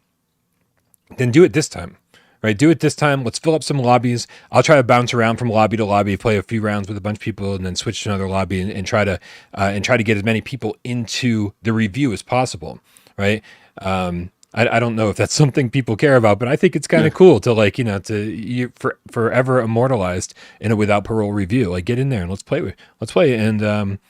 do it this time, right? Do it this time. Let's fill up some lobbies. I'll try to bounce around from lobby to lobby, play a few rounds with a bunch of people, and then switch to another lobby and try to get as many people into the review as possible, right? I don't know if that's something people care about, but I think it's kind of cool to forever immortalized in a Without Parole review. Like, get in there and let's play. And I'm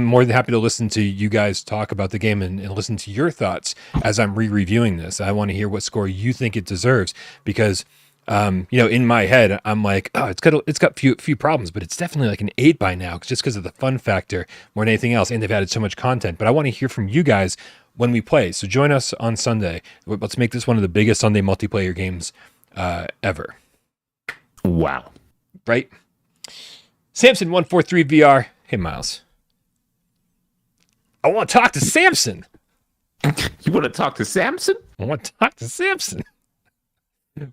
more than happy to listen to you guys talk about the game and listen to your thoughts as I'm re-reviewing this. I want to hear what score you think it deserves because, in my head, I'm like, oh, it's got few problems, but it's definitely like an 8 by now, just because of the fun factor more than anything else. And they've added so much content, but I want to hear from you guys when we play. So join us on Sunday. Let's make this one of the biggest Sunday multiplayer games ever. Wow. Right? Samson143VR. Hey, Miles. I want to talk to Samson. You want to talk to Samson? I want to talk to Samson.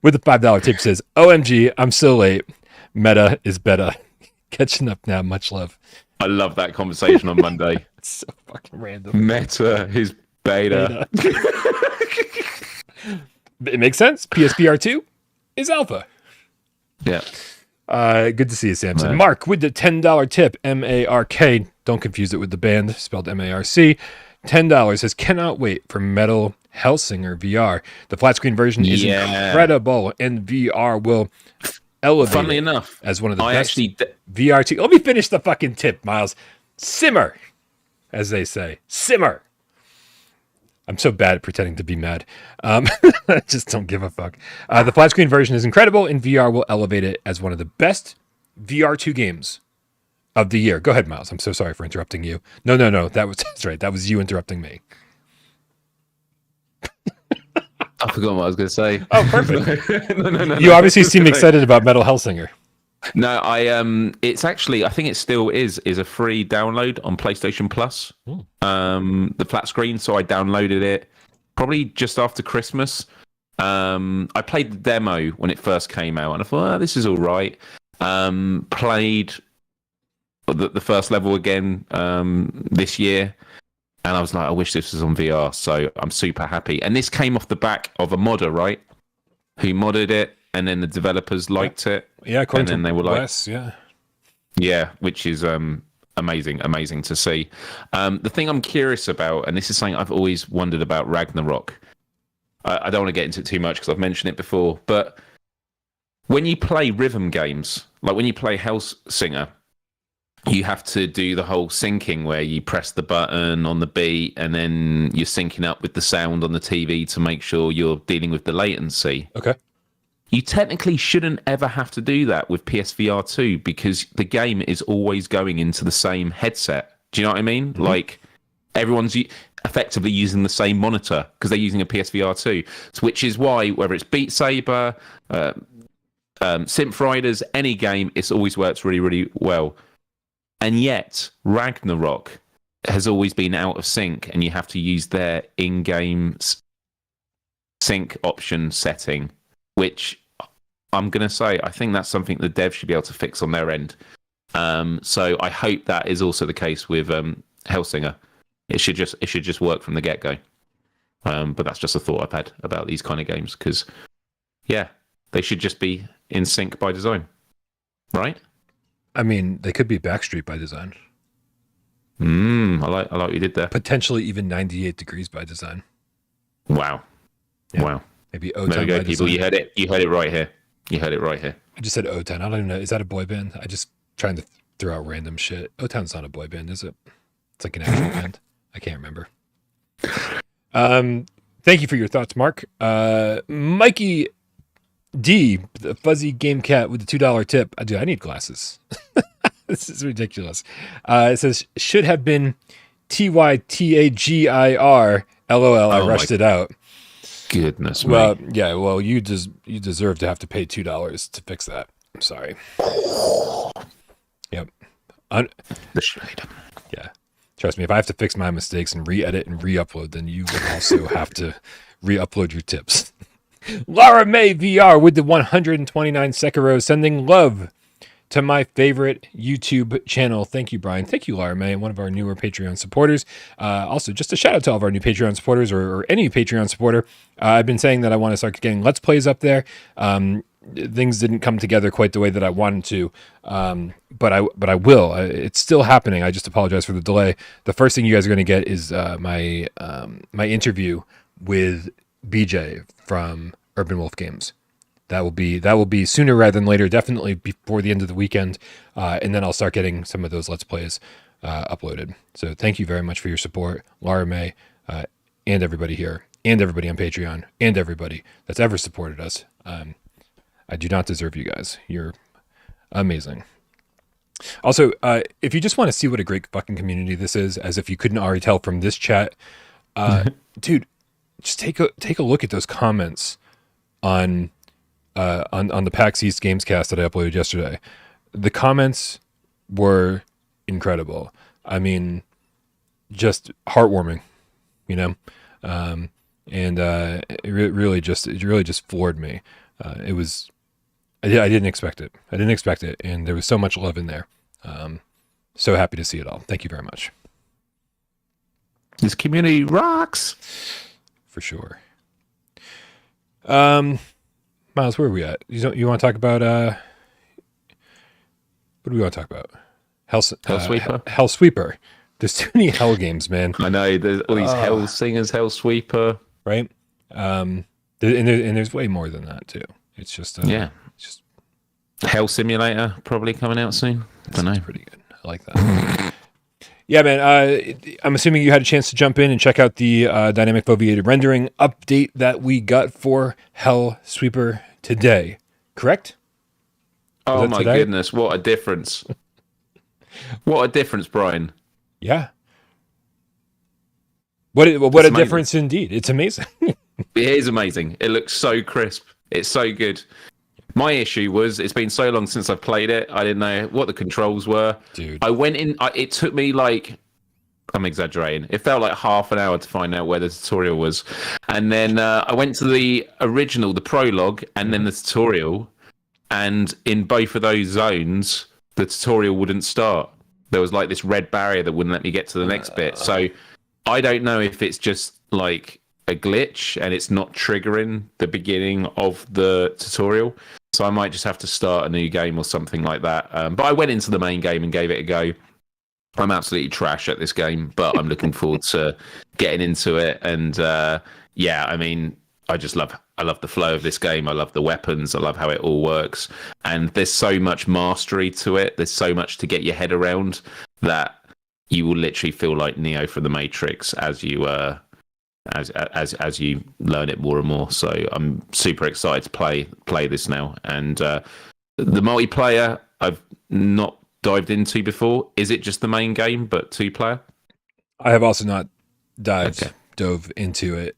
With the $5 tip says, OMG, I'm so late. Meta is better. Catching up now. Much love. I love that conversation on Monday. It's so fucking random. Meta is beta. It makes sense. PSVR2 is alpha. Yeah. Good to see you, Samson. Right. Mark with the $10 tip. M-A-R-K. Don't confuse it with the band spelled M-A-R-C. $10 says, cannot wait for Metal Hellsinger VR. The flat screen version is incredible, and VR will elevate. Funnily enough, as one of the best VR2. Let me finish the fucking tip, Miles. Simmer, as they say. Simmer. I'm so bad at pretending to be mad. I just don't give a fuck. The flat screen version is incredible, and VR will elevate it as one of the best VR2 games of the year. Go ahead, Miles. I'm so sorry for interrupting you. No. That's right. That was you interrupting me. I forgot what I was going to say. Oh, perfect. No. You obviously seem excited about Metal Hellsinger. No, it's actually, I think it still is a free download on PlayStation Plus. The flat screen. So I downloaded it probably just after Christmas. I played the demo when it first came out, and I thought, this is all right. Played the first level again this year, and I was like, I wish this was on VR. So I'm super happy. And this came off the back of a modder, right? Who modded it, and then the developers liked it. Yeah, and then they were like, Wes, yeah, which is amazing to see. The thing I'm curious about, and this is something I've always wondered about Ragnarok. I don't want to get into it too much because I've mentioned it before, but when you play rhythm games, like when you play Hellsinger, you have to do the whole syncing where you press the button on the beat and then you're syncing up with the sound on the TV to make sure you're dealing with the latency. Okay. You technically shouldn't ever have to do that with PSVR2 because the game is always going into the same headset. Do you know what I mean? Mm-hmm. Like, everyone's effectively using the same monitor because they're using a PSVR2, which is why, whether it's Beat Saber, Synth Riders, any game, it always works really, really well. And yet, Ragnarok has always been out of sync, and you have to use their in-game sync option setting, which I'm going to say, I think that's something the devs should be able to fix on their end. So I hope that is also the case with Hellsinger. It should just work from the get-go. But that's just a thought I've had about these kind of games, because, yeah, they should just be in sync by design, right? I mean, they could be Backstreet by design. I like what you did there. Potentially even 98 Degrees by design. Wow. Yeah. Wow. Maybe O10 there we go, by people. design. You heard it right here. I just said O10. I don't even know. Is that a boy band? I just trying to throw out random shit. O10's not a boy band, is it? It's like an actual band. I can't remember. Thank you for your thoughts, Mark. Mikey D, the fuzzy game cat with the $2 tip. Dude, I need glasses. This is ridiculous. It says, should have been TYTAGIR. LOL, I rushed it out. Goodness me. Well, yeah, well, you deserve to have to pay $2 to fix that. I'm sorry. Yep. The shade. Yeah. Trust me, if I have to fix my mistakes and re-edit and re-upload, then you will also have to re-upload your tips. Laura May VR with the 129 Sekiro, sending love to my favorite YouTube channel. Thank you, Brian. Thank you, Laura May, one of our newer Patreon supporters. Also, just a shout out to all of our new Patreon supporters, or any Patreon supporter. I've been saying that I want to start getting Let's Plays up there. Things didn't come together quite the way that I wanted to, but I will. It's still happening. I just apologize for the delay. The first thing you guys are going to get is my interview with BJ from Urban Wolf Games. That will be sooner rather than later, definitely before the end of the weekend, and then I'll start getting some of those Let's Plays uploaded. So thank you very much for your support, Laura May, and everybody here, and everybody on Patreon, and everybody that's ever supported us. I do not deserve you guys. You're amazing. Also, if you just want to see what a great fucking community this is, as if you couldn't already tell from this chat, dude, just take a look at those comments on the PAX East Gamescast that I uploaded yesterday. The comments were incredible. I mean, just heartwarming, you know? And it really just floored me. It was I didn't expect it. I didn't expect it, and there was so much love in there. So happy to see it all. Thank you very much. This community rocks. For sure. Miles, where are we at? You want to talk about what do we want to talk about? Hellsweeper. Hellsweeper. There's too many hell games, man. I know. There's all these Hellsingers, Hellsweeper. Right? And there's way more than that too. It's just it's just Hell Simulator probably coming out soon. I don't know. Pretty good. I like that. Yeah, man. I'm assuming you had a chance to jump in and check out the dynamic foveated rendering update that we got for Hellsweeper today. Correct? Oh my goodness! What a difference! What a difference, Brian. Yeah. What a difference indeed. It's amazing. It is amazing. It looks so crisp. It's so good. My issue was it's been so long since I've played it. I didn't know what the controls were. Dude. I went in. It took me like, I'm exaggerating. It felt like half an hour to find out where the tutorial was. And then I went to the original, the prologue, and then the tutorial. And in both of those zones, the tutorial wouldn't start. There was like this red barrier that wouldn't let me get to the next bit. So I don't know if it's just like a glitch and it's not triggering the beginning of the tutorial. So I might just have to start a new game or something like that. But I went into the main game and gave it a go. I'm absolutely trash at this game, but I'm looking forward to getting into it. And yeah, I mean, I love the flow of this game. I love the weapons. I love how it all works. And there's so much mastery to it. There's so much to get your head around that you will literally feel like Neo from the Matrix as you as you learn it more and more. So I'm super excited to play this now. And the multiplayer I've not dived into before. Is it just the main game but 2-player? I have also not dove into it.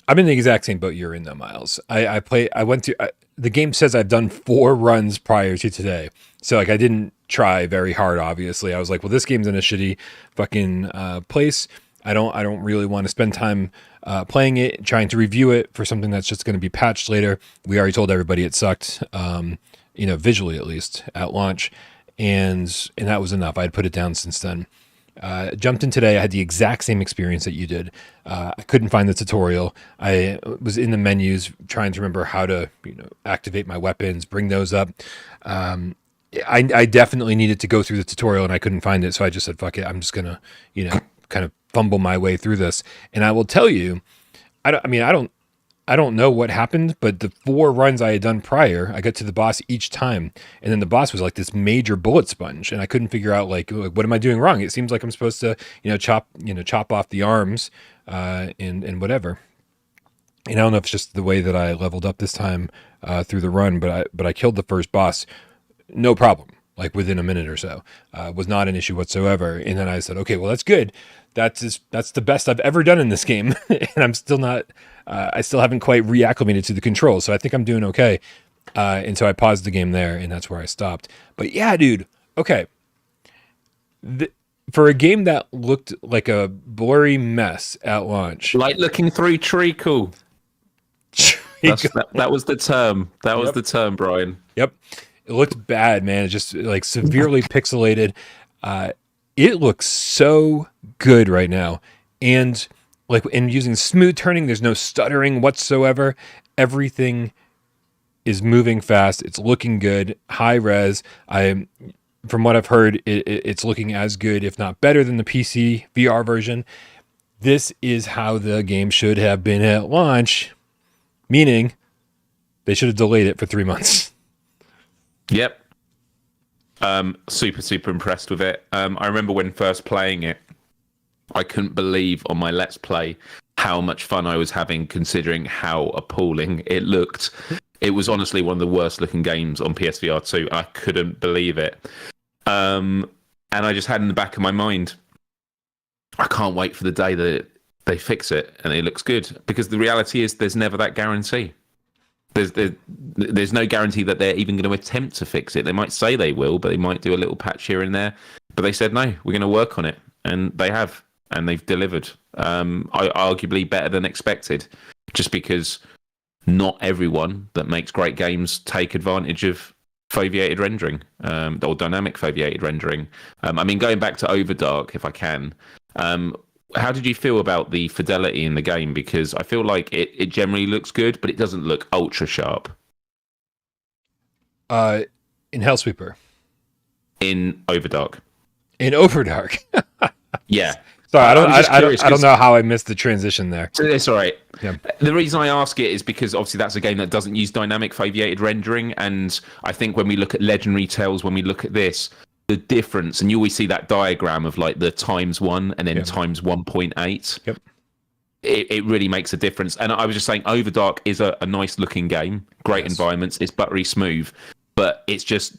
I'm in the exact same boat you're in though, Miles. The game says I've done 4 runs prior to today. So like I didn't try very hard, obviously. I was like, well, this game's in a shitty fucking place. I don't really want to spend time playing it, trying to review it for something that's just going to be patched later. We already told everybody it sucked, visually at least at launch, and that was enough. I'd put it down since then. Jumped in today. I had the exact same experience that you did. I couldn't find the tutorial. I was in the menus trying to remember how to, activate my weapons, bring those up. I definitely needed to go through the tutorial and I couldn't find it. So I just said, fuck it. I'm just going to, kind of fumble my way through this. And I will tell you, I don't know what happened, but the 4 runs I had done prior, I got to the boss each time. And then the boss was like this major bullet sponge. And I couldn't figure out like, what am I doing wrong? It seems like I'm supposed to, chop off the arms, and whatever. And I don't know if it's just the way that I leveled up this time, through the run, but I killed the first boss. No problem. Like within a minute or so, was not an issue whatsoever. And then I said, okay, well, that's good. That's the best I've ever done in this game. And I'm still not, I still haven't quite reacclimated to the controls. So I think I'm doing okay. And so I paused the game there and that's where I stopped. But yeah, dude. Okay. For a game that looked like a blurry mess at launch. Like looking through treacle. That was the term. That was the term, Brian. Yep. It looked bad, man. It just like severely pixelated. It looks so good right now. And like in using smooth turning, there's no stuttering whatsoever. Everything is moving fast. It's looking good. High res. From what I've heard, it's looking as good, if not better than the PC VR version. This is how the game should have been at launch, meaning they should have delayed it for 3 months. Yep. Super impressed with it. I remember when first playing it, I couldn't believe on my Let's Play how much fun I was having considering how appalling it looked. It was honestly one of the worst looking games on PSVR2. I couldn't believe it. And I just had in the back of my mind, I can't wait for the day that they fix it and it looks good. Because the reality is there's never that guarantee. There's no guarantee that they're even going to attempt to fix it. They might say they will, but they might do a little patch here and there. But they said, no, we're going to work on it. And they have. And they've delivered. Arguably better than expected, just because not everyone that makes great games take advantage of foveated rendering or dynamic foveated rendering. I mean, going back to OVRDARK, if I can, how did you feel about the fidelity in the game? Because I feel like it generally looks good, but it doesn't look ultra sharp. In Hellsweeper. In OVRDARK. In OVRDARK. Yeah. Sorry, I don't know how I missed the transition there. So it's all right. Yeah. The reason I ask it is because obviously that's a game that doesn't use dynamic foveated rendering, and I think when we look at Legendary Tales, when we look at this, the difference, and you always see that diagram of like the ×1 and then times 1.8. Yep. It really makes a difference. And I was just saying, OVRDARK is a nice looking game, great environments, it's buttery smooth, but it's just,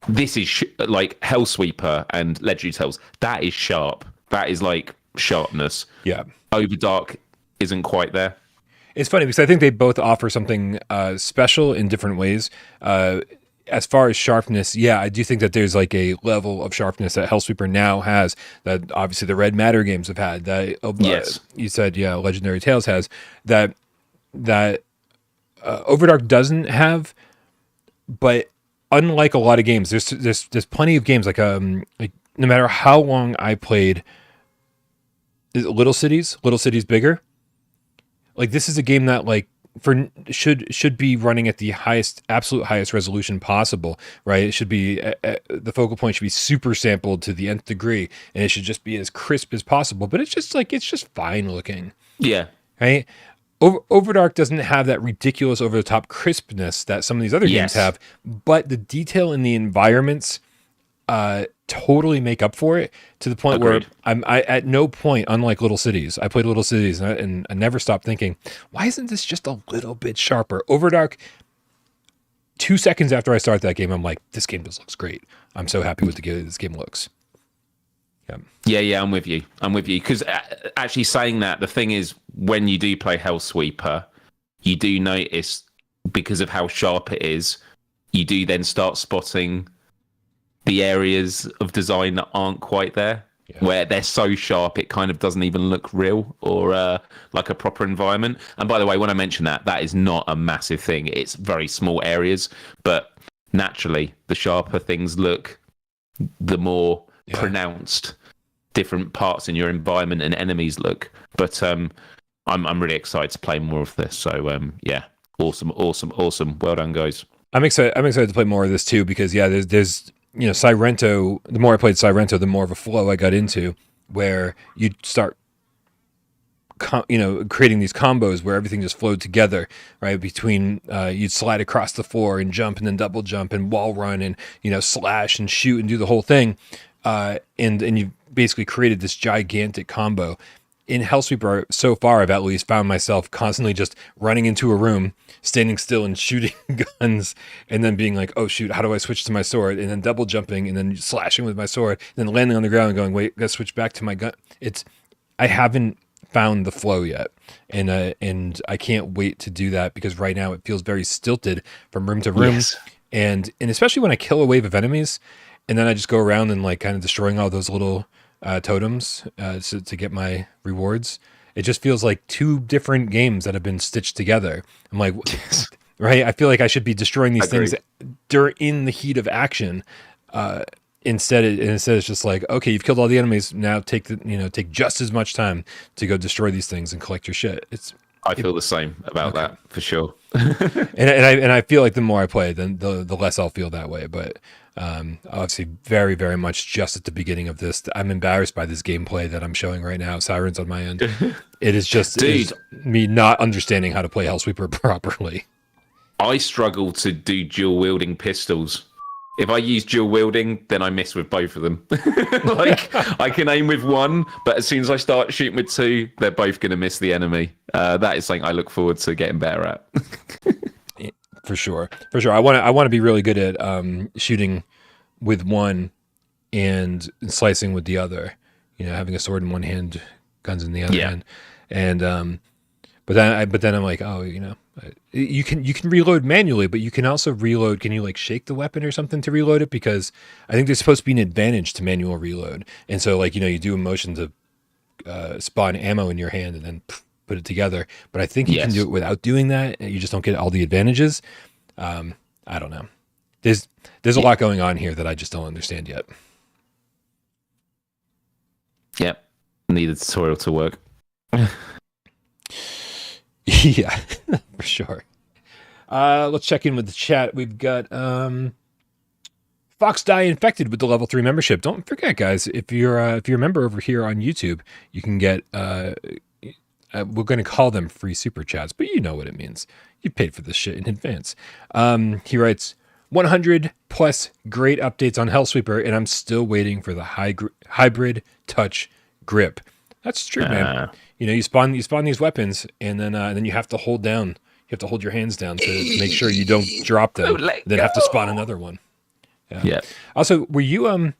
this is like Hellsweeper and Legendary Tales. That is sharp. That is like sharpness. Yeah. OVRDARK isn't quite there. It's funny because I think they both offer something special in different ways. As far as sharpness, yeah, I do think that there's like a level of sharpness that Hellsweeper now has that obviously the Red Matter games have had. That yes, you said, yeah, Legendary Tales has that OVRDARK doesn't have, but unlike a lot of games, there's plenty of games like no matter how long I played Little Cities Bigger. Like this is a game that like should be running at the absolute highest resolution possible, right? It should be the focal point should be super sampled to the nth degree, and it should just be as crisp as possible. But it's just fine looking. Yeah. Right. OVRDARK doesn't have that ridiculous over the top crispness that some of these other games have, but the detail in the environments totally make up for it to the point where I at no point, unlike Little Cities, I played Little Cities and I never stopped thinking, why isn't this just a little bit sharper? OVRDARK, 2 seconds after I start that game, I'm like, this game just looks great. I'm so happy with the way this game looks. Yeah, I'm with you. Because actually saying that, the thing is, when you do play Hellsweeper, you do notice, because of how sharp it is, you do then start spotting the areas of design that aren't quite there, where they're so sharp it kind of doesn't even look real or like a proper environment. And by the way, when I mention that is not a massive thing. It's very small areas, but naturally, the sharper things look, the more pronounced different parts in your environment and enemies look. But I'm really excited to play more of this. So awesome. Well done, guys. I'm excited to play more of this too, because there's Sirento, the more I played Sirento, the more of a flow I got into, where you'd start creating these combos where everything just flowed together, right? Between you'd slide across the floor and jump and then double jump and wall run and slash and shoot and do the whole thing, and you basically created this gigantic combo. In Hellsweeper, so far, I've at least found myself constantly just running into a room, standing still and shooting guns, and then being like, oh shoot, how do I switch to my sword? And then double jumping and then slashing with my sword, and then landing on the ground and going, wait, gotta switch back to my gun. I haven't found the flow yet, and I can't wait to do that, because right now it feels very stilted from room to room, and especially when I kill a wave of enemies, and then I just go around and like kind of destroying all those little totems to get my rewards. It just feels like two different games that have been stitched together. I'm like, right? I feel like I should be destroying these things in the heat of action. Instead it's just like, okay, you've killed all the enemies. Now take just as much time to go destroy these things and collect your shit. I feel the same about that for sure. and I feel like the more I play, then the less I'll feel that way. But obviously, very, very much just at the beginning of this, I'm embarrassed by this gameplay that I'm showing right now. Sirens on my end. It is just me not understanding how to play Hellsweeper properly. I struggle to do dual wielding pistols. If I use dual wielding, then I miss with both of them. Like, I can aim with one, but as soon as I start shooting with two, they're both going to miss the enemy. That is something I look forward to getting better at. For sure. I want to be really good at shooting with one and slicing with the other. Having a sword in one hand, guns in the other hand, and but then I'm like, oh, you can reload manually, but you can also reload. Can you like shake the weapon or something to reload it? Because I think there's supposed to be an advantage to manual reload, and so like you do a motion to spawn ammo in your hand and then put it together. But I think you can Yes. do it without doing that. And you just don't get all the advantages. I don't know. There's a lot going on here that I just don't understand yet. Yep. Need a tutorial to work. Yeah, for sure. Let's check in with the chat. We've got Fox Die Infected with the level 3 membership. Don't forget, guys, if you're a member over here on YouTube, you can get we're going to call them free super chats, but you know what it means. You paid for this shit in advance. He writes 100 plus great updates on Hellsweeper, and I'm still waiting for the hybrid touch grip. That's true, man. You know, you spawn these weapons, and then you have to hold down. You have to hold your hands down to make sure you don't drop them. Then have to spawn another one. Yeah. Also, were you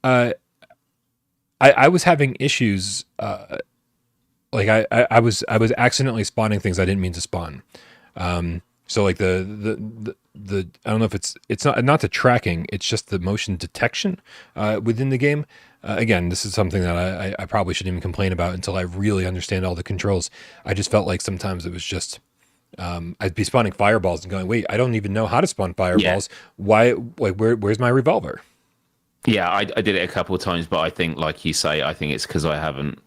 I was having issues. Like I was accidentally spawning things I didn't mean to spawn. So like the I don't know if it's not the tracking. It's just the motion detection within the game. Again, this is something that I probably shouldn't even complain about until I really understand all the controls. I just felt like sometimes it was just I'd be spawning fireballs and going, wait, I don't even know how to spawn fireballs. Yeah. Why? Like, where's my revolver? Yeah, I did it a couple of times, but I think, like you say, I think it's because I haven't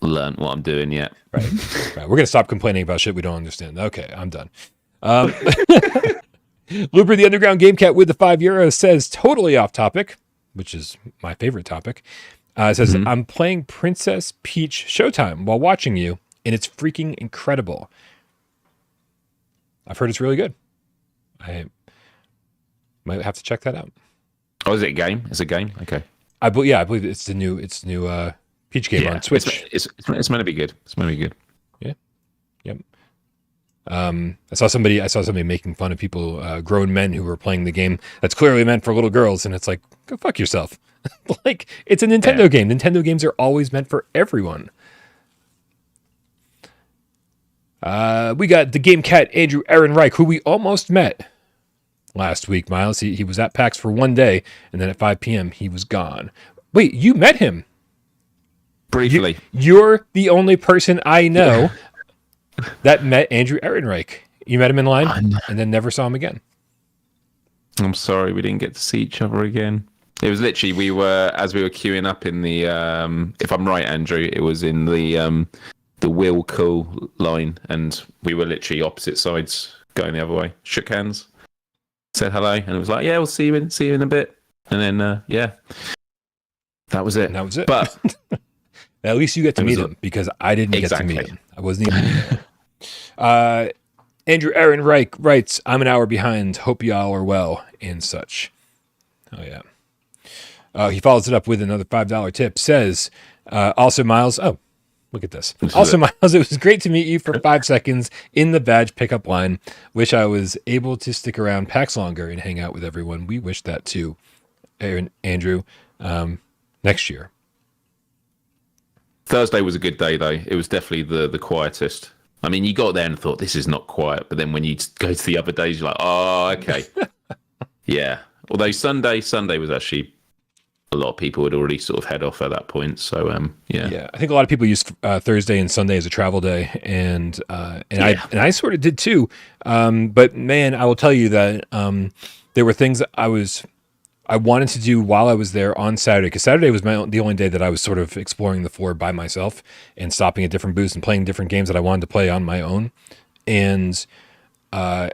learned what I'm doing yet. Right. Right. We're gonna stop complaining about shit we don't understand. Okay, I'm done. Looper the Underground Game Cat with the €5 says, totally off topic, which is my favorite topic. Says, I'm playing Princess Peach Showtime while watching you, and it's freaking incredible. I've heard it's really good. I might have to check that out. Oh, is it a game? It's a game? Okay. I believe it's the new Peach game on Switch. It's meant to be good. It's meant to be good. Yeah. Yep. I saw somebody making fun of people, grown men who were playing the game that's clearly meant for little girls, and it's like, go fuck yourself. Like, it's a Nintendo game. Nintendo games are always meant for everyone. We got the Game Cat Andrew Aaron Reich, who we almost met last week, Miles. He was at PAX for one day, and then at 5 p.m. he was gone. Wait, you met him? Briefly. You're the only person I know that met Andrew Ehrenreich. You met him in line and then never saw him again. I'm sorry, we didn't get to see each other again. It was literally, as we were queuing up in the, if I'm right, Andrew, it was in the Will Cool line, and we were literally opposite sides going the other way. Shook hands, said hello, and it was like, yeah, we'll see you in a bit. And then, that was it. And that was it. But at least you get to meet him, because I didn't get to meet him. I wasn't even Andrew Aaron Reich writes, I'm an hour behind. Hope y'all are well, and such. Oh, yeah. He follows it up with another $5 tip. Says, also, Miles, look at this. Also, Miles, it was great to meet you for 5 seconds in the badge pickup line. Wish I was able to stick around PAX longer and hang out with everyone. We wish that too, Andrew, next year. Thursday was a good day, though. It was definitely the quietest. I mean, you got there and thought, this is not quiet. But then when you go to the other days, you're like, oh, okay. Yeah. Although Sunday was actually, a lot of people would already sort of head off at that point. So, yeah. Yeah, I think a lot of people use Thursday and Sunday as a travel day. And I sort of did too. But man, I will tell you that there were things I wanted to do while I was there on Saturday, because Saturday was the only day that I was sort of exploring the floor by myself and stopping at different booths and playing different games that I wanted to play on my own. And I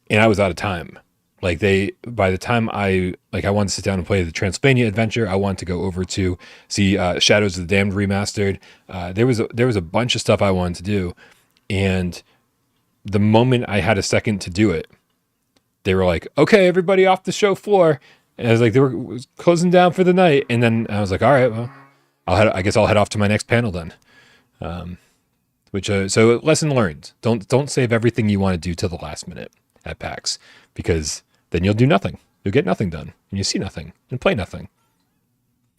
was out of time. Like by the time I wanted to sit down and play the Transylvania adventure, I wanted to go over to see Shadows of the Damned remastered. There was a bunch of stuff I wanted to do. And the moment I had a second to do it, they were like, okay, everybody off the show floor. And I was like, they were closing down for the night. And then I was like, all right, well, I guess I'll head off to my next panel then. So lesson learned. Don't save everything you want to do till the last minute at PAX, because then you'll do nothing. You'll get nothing done, and you see nothing and play nothing.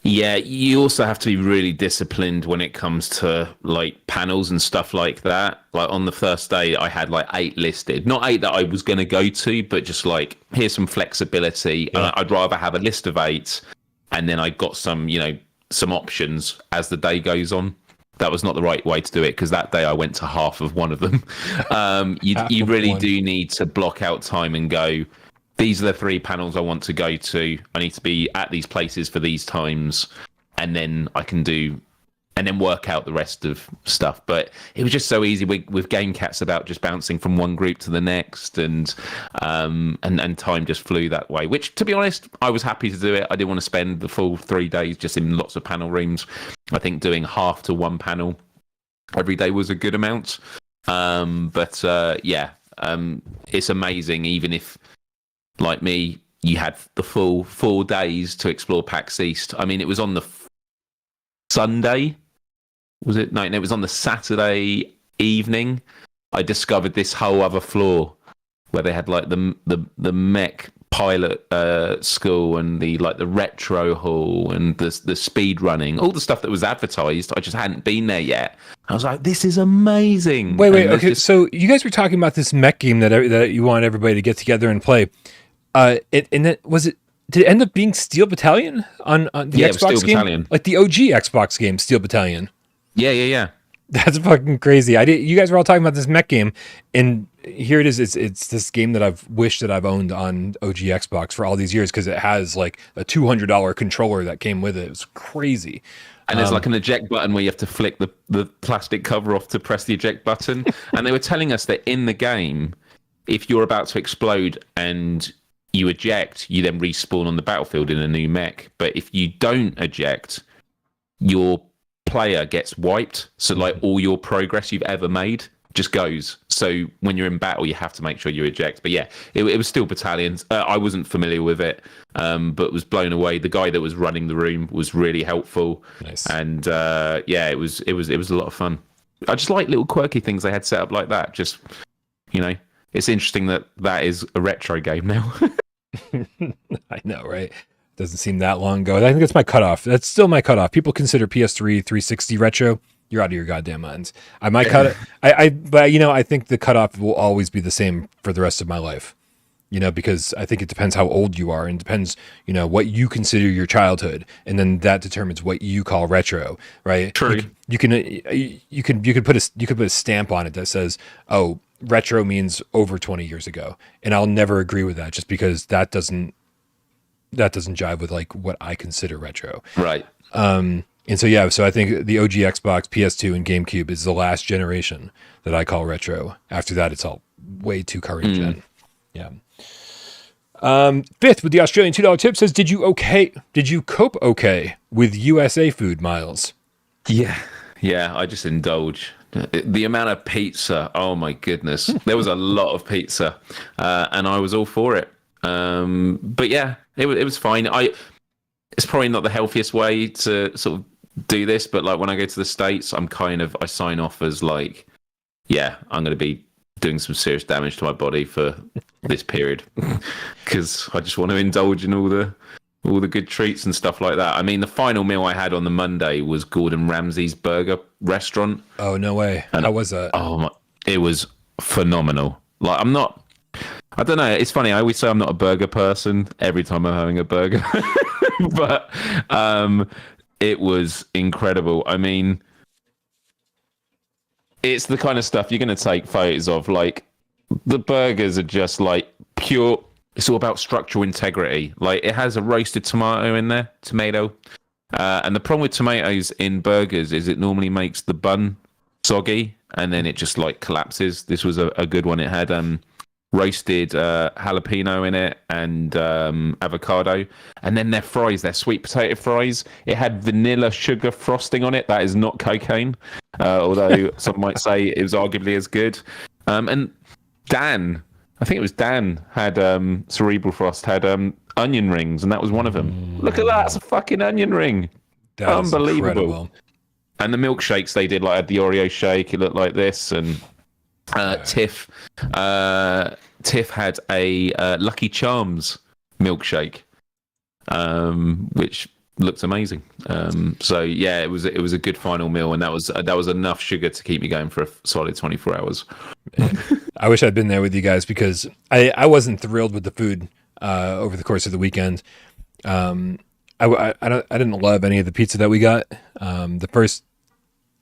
Yeah, you also have to be really disciplined when it comes to like panels and stuff like that. Like on the first day, I had like 8 listed. Not 8 that I was going to go to, but just like, here's some flexibility. Yeah. I'd rather have a list of 8, and then I got some, some options as the day goes on. That was not the right way to do it, because that day I went to half of one of them. You really do need to block out time and go, these are the 3 panels I want to go to. I need to be at these places for these times, and then I can do, and then work out the rest of stuff. But it was just so easy with Game Cats about just bouncing from one group to the next, and time just flew that way. Which, to be honest, I was happy to do it. I didn't want to spend the full 3 days just in lots of panel rooms. I think doing half to one panel every day was a good amount. It's amazing. Even if, like me, you had the full 4 days to explore PAX East. I mean, it was on the Sunday, was it? No, it was on the Saturday evening. I discovered this whole other floor where they had like the mech pilot school, and the retro hall, and the speed running, all the stuff that was advertised. I just hadn't been there yet. I was like, this is amazing. Wait, okay. So you guys were talking about this mech game that you want everybody to get together and play. Did it end up being Steel Battalion on the Xbox Steel game? Battalion. Like the OG Xbox game, Steel Battalion. Yeah. That's fucking crazy. You guys were all talking about this mech game, and here it is. It's this game that I've wished that I've owned on OG Xbox for all these years, because it has like a $200 controller that came with it. It's crazy. And there's like an eject button where you have to flick the plastic cover off to press the eject button. And they were telling us that in the game, if you're about to explode and you eject, you then respawn on the battlefield in a new mech. But if you don't eject, your player gets wiped. So like all your progress you've ever made just goes. So when you're in battle, you have to make sure you eject. But yeah, it was still Battalions. I wasn't familiar with it, but was blown away. The guy that was running the room was really helpful. Nice. And it was a lot of fun. I just like little quirky things they had set up like that. Just, it's interesting that is a retro game now. I know, right? Doesn't seem that long ago. I think that's my cutoff. That's still my cutoff. People consider PS3 360 retro. You're out of your goddamn minds. I might cut it. But I think the cutoff will always be the same for the rest of my life. Because I think it depends how old you are, and depends, what you consider your childhood, and then that determines what you call retro, right? True. You could put a stamp on it that says, oh, retro means over 20 years ago, and I'll never agree with that, just because that doesn't jive with like what I consider retro. Right. And so I think the OG Xbox, PS2, and GameCube is the last generation that I call retro. After that, it's all way too current gen. Yeah. Fifth with the Australian $2 tip says, did you cope okay with USA food, Miles? Yeah, I just indulge. The amount of pizza, oh my goodness. There was a lot of pizza, and I was all for it. But yeah, it was fine. It's probably not the healthiest way to sort of do this, but like when I go to the States, I sign off as like, yeah, I'm going to be doing some serious damage to my body for this period, because I just want to indulge in all the good treats and stuff like that. I mean, the final meal I had on the Monday was Gordon Ramsay's burger restaurant. Oh, no way. And how was that? It was phenomenal. Like, I don't know. It's funny. I always say I'm not a burger person every time I'm having a burger, but it was incredible. I mean, it's the kind of stuff you're going to take photos of. Like, the burgers are just like pure. It's all about structural integrity. Like, it has a roasted tomato in there, and the problem with tomatoes in burgers is it normally makes the bun soggy, and then it just like collapses. This was a good one. It had roasted jalapeno in it, and avocado, and then their fries, their sweet potato fries, it had vanilla sugar frosting on it. That is not cocaine, although some might say it was arguably as good. And I think it was Dan, had Cerebral Frost had onion rings, and that was one of them. Look at that, it's a fucking onion ring. That unbelievable. Incredible. And the milkshakes they did, like, had the Oreo shake, it looked like this, and Tiff had a Lucky Charms milkshake, which looked amazing. So yeah, it was a good final meal, and that was enough sugar to keep me going for a solid 24 hours. I wish I'd been there with you guys, because I wasn't thrilled with the food over the course of the weekend. I didn't love any of the pizza that we got. The first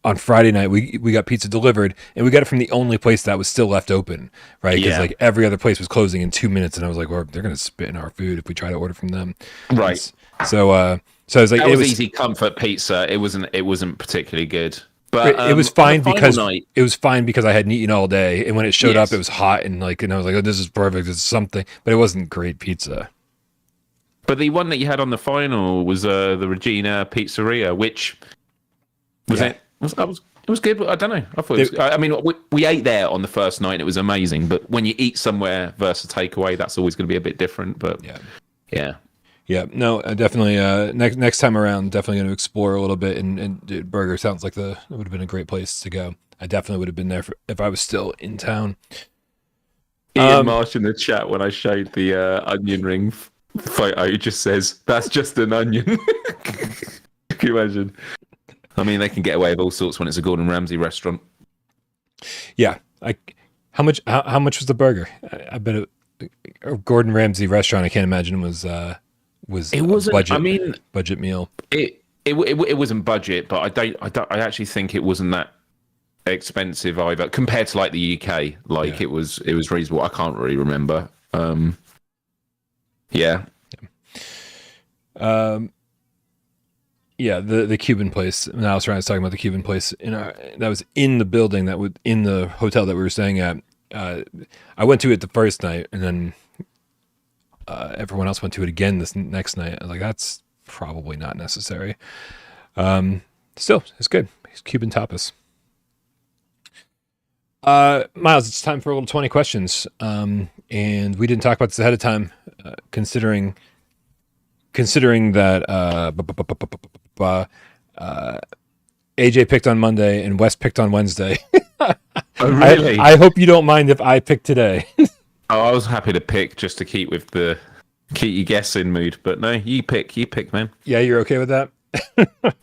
on Friday night we got pizza delivered, and we got it from the only place that was still left open, right? Because Yeah. like every other place was closing in 2 minutes, and I was like, well, they're gonna spit in our food if we try to order from them, Right. So I was like, That was easy comfort pizza. It wasn't particularly good. But it was fine on the final because night, it was fine because I hadn't eaten all day, and when it showed Yes. up, it was hot and I was like, oh, this is perfect. It's something, but it wasn't great pizza. but the one that you had on the final was the Regina Pizzeria, which was Yeah. it was good. But I don't know. I thought it was, I mean, we ate there on the first night. And it was amazing. But when you eat somewhere versus takeaway, that's always going to be a bit different. But yeah. Yeah, no, definitely. Next time around, definitely going to explore a little bit. And dude, Burger sounds like it would have been a great place to go. I definitely would have been there if I was still in town. Ian Marsh in the chat when I showed the onion ring photo just says that's just an onion. Can you imagine? I mean, they can get away with all sorts when it's a Gordon Ramsay restaurant. Yeah, how much was the burger? I bet a Gordon Ramsay restaurant. I can't imagine was it wasn't budget. I mean, budget meal. It wasn't budget, but I actually think it wasn't that expensive either compared to like the UK. Like it was reasonable. I can't really remember. Yeah. Yeah, the Cuban place. And I was talking about the Cuban place that was in the building that would in the hotel that we were staying at. I went to it the first night, and then everyone else went to it again this next night. I was like, that's probably not necessary. Still, it's good. It's Cuban tapas. Miles, it's time for a little 20 questions. And we didn't talk about this ahead of time, considering that AJ picked on Monday and Wes picked on Wednesday. Oh, really? I hope you don't mind if I pick today. I was happy to pick just to keep you guessing mood, but no, you pick, man. Yeah, you're okay with that?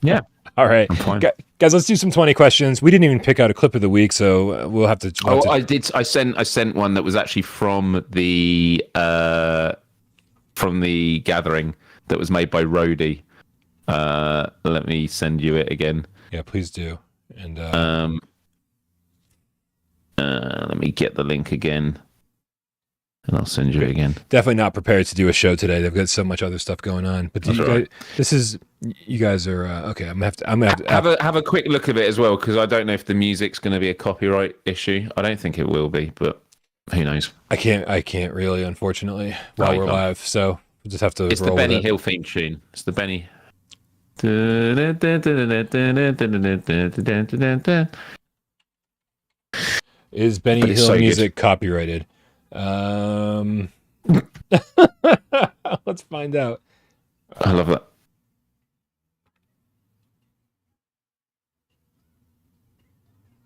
Yeah. All right. I'm fine. Guys, let's do some 20 questions. We didn't even pick out a clip of the week, so we'll have to. I did. I sent one that was actually from the gathering that was made by Rhodey. Let me send you it again. Yeah, please do. And let me get the link again, and I'll send you it again. Definitely not prepared to do a show today. They've got so much other stuff going on. But you guys are okay. I'm gonna have a quick look at it as well, because I don't know if the music's going to be a copyright issue. I don't think it will be, but who knows? I can't really, unfortunately, while we're live. So we'll just have to. It's the Benny Hill theme tune. It's the Benny. Is Benny Hill so music copyrighted? Let's find out. I love that.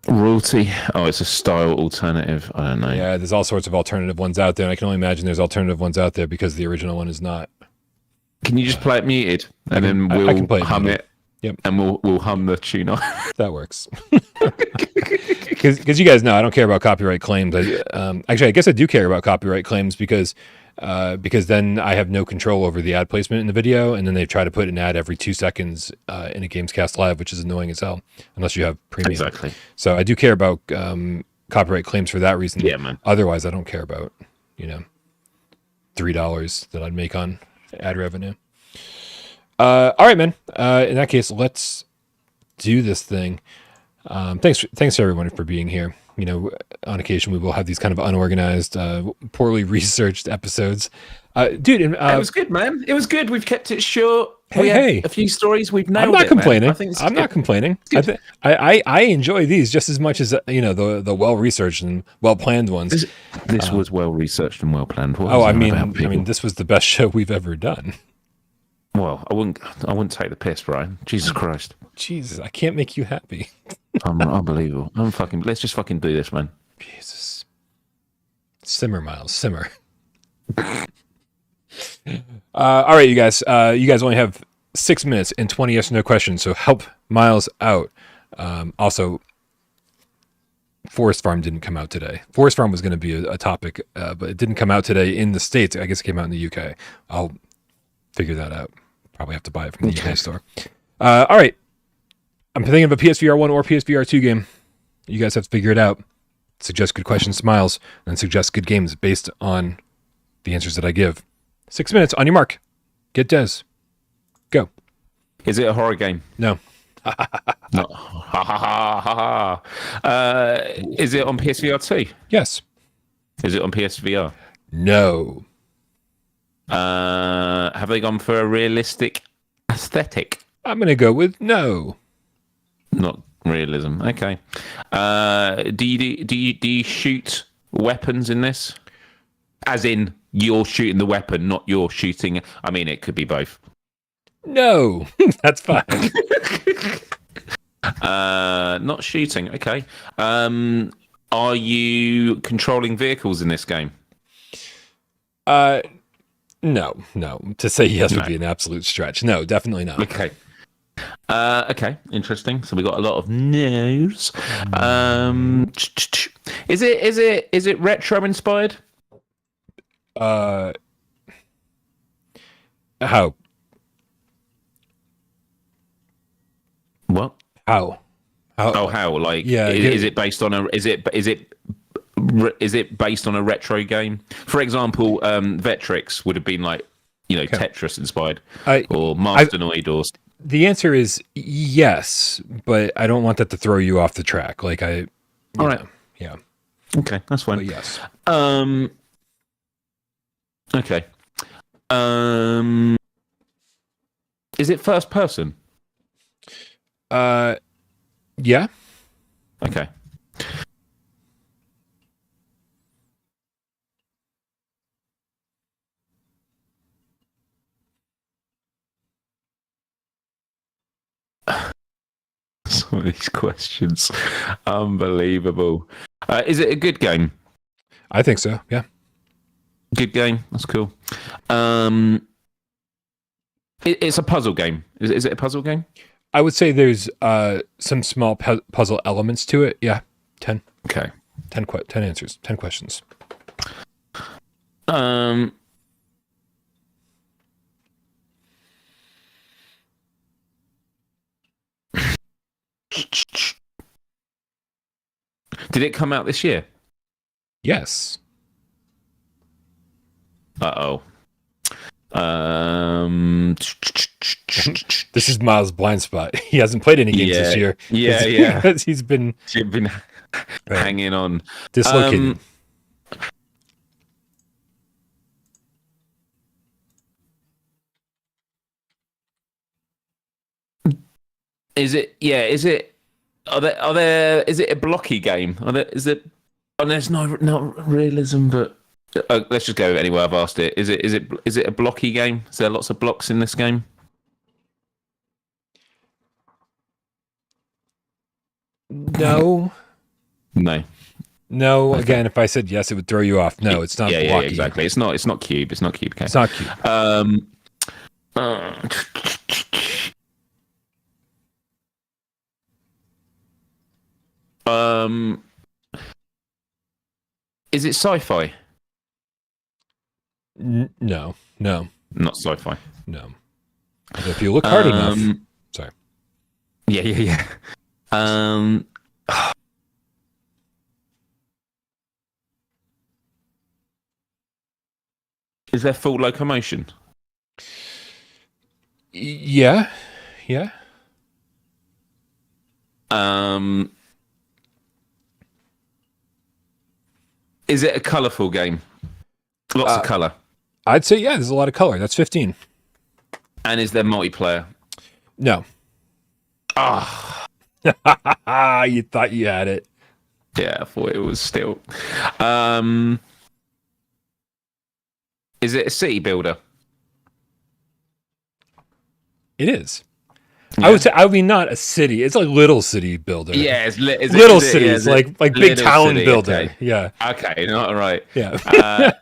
Royalty. Oh, it's a style alternative. I don't know. Yeah, there's all sorts of alternative ones out there, and I can only imagine there's alternative ones out there because the original one is not. Can you just play it muted, and then I can play we'll it hum muted. it? Yep. And we'll hum the tune on. That works. Because you guys know I don't care about copyright claims. Actually, I guess I do care about copyright claims because then I have no control over the ad placement in the video, and then they try to put an ad every 2 seconds in a GamesCast Live, which is annoying as hell unless you have premium. Exactly. So I do care about copyright claims for that reason. Yeah, man. Otherwise, I don't care about $3 that I'd make on ad revenue. All right, man. In that case, let's do this thing. Thanks to everyone for being here. On occasion we will have these kind of unorganized, poorly researched episodes. Dude, It was good, man. It was good. We've kept it short. Hey. A few stories we've nailed. I'm not complaining. Man. I think I'm not complaining. I enjoy these just as much as the well researched and well planned ones. This was well researched and well planned. I mean, this was the best show we've ever done. Well, I wouldn't take the piss, Brian. Jesus Christ. Jesus, I can't make you happy. I'm unbelievable. Let's just fucking do this, man. Jesus. Simmer, Miles, simmer. All right, you guys. You guys only have 6 minutes and 20 yes or no questions, so help Miles out. Also, Forest Farm didn't come out today. Forest Farm was going to be a topic, but it didn't come out today in the States. I guess it came out in the UK. I'll figure that out Probably have to buy it from the eBay store. All right. I'm thinking of a PSVR 1 or PSVR 2 game. You guys have to figure it out. Suggest good questions, smiles, and suggest good games based on the answers that I give. 6 minutes on your mark. Get Des. Go. Is it a horror game? No. No. Is it on PSVR 2? Yes. Is it on PSVR? No. Have they gone for a realistic aesthetic? I'm going to go with no. Not realism. Okay. Do you shoot weapons in this? As in, you're shooting the weapon, not you're shooting. I mean, it could be both. No. That's fine. Not shooting. Okay. Are you controlling vehicles in this game? No. To say yes would be an absolute stretch. No, definitely not. Okay. Okay, interesting. So we got a lot of no's. Is it retro inspired? How? What? How? Oh, how? Like, yeah. Is it based on a? Is it based on a retro game? For example, Vectrix would have been like, Tetris inspired, or Masternoid, or. The answer is yes, but I don't want that to throw you off the track. Like all right, yeah. Okay, that's fine. But yes. Okay. Is it first person? Yeah. Okay. Some of these questions, unbelievable. Is it a good game? I think so. Yeah. Good game. That's cool. It's a puzzle game. Is it a puzzle game? I would say there's some small puzzle elements to it. Yeah. 10. Okay. 10 answers. 10 questions. Did it come out this year? Yes. Uh-oh. This is Miles' blind spot. He hasn't played any games this year. Yeah. Because he's been hanging on. Dislocated. Is it is it a blocky game? There's no realism, but let's just go anywhere I've asked it. Is it a blocky game? Is there lots of blocks in this game? No. No, okay. Again, if I said yes, it would throw you off. No, it's not blocky. Yeah, exactly. It's not cube. It's not cube game. It's not cube. Is it sci-fi? No. Not sci-fi. No. But if you look hard enough. Sorry. Yeah. Is there full locomotion? Yeah. Is it a colourful game? Lots of colour. I'd say yeah. There's a lot of color. That's 15. And is there multiplayer? No. You thought you had it. Yeah, I thought it was still. Is it a city builder? It is. Yeah. I would say, not a city. It's like little city builder. Yeah, it's little cities, like big town city, builder. Okay. Yeah. Okay, not right. Yeah.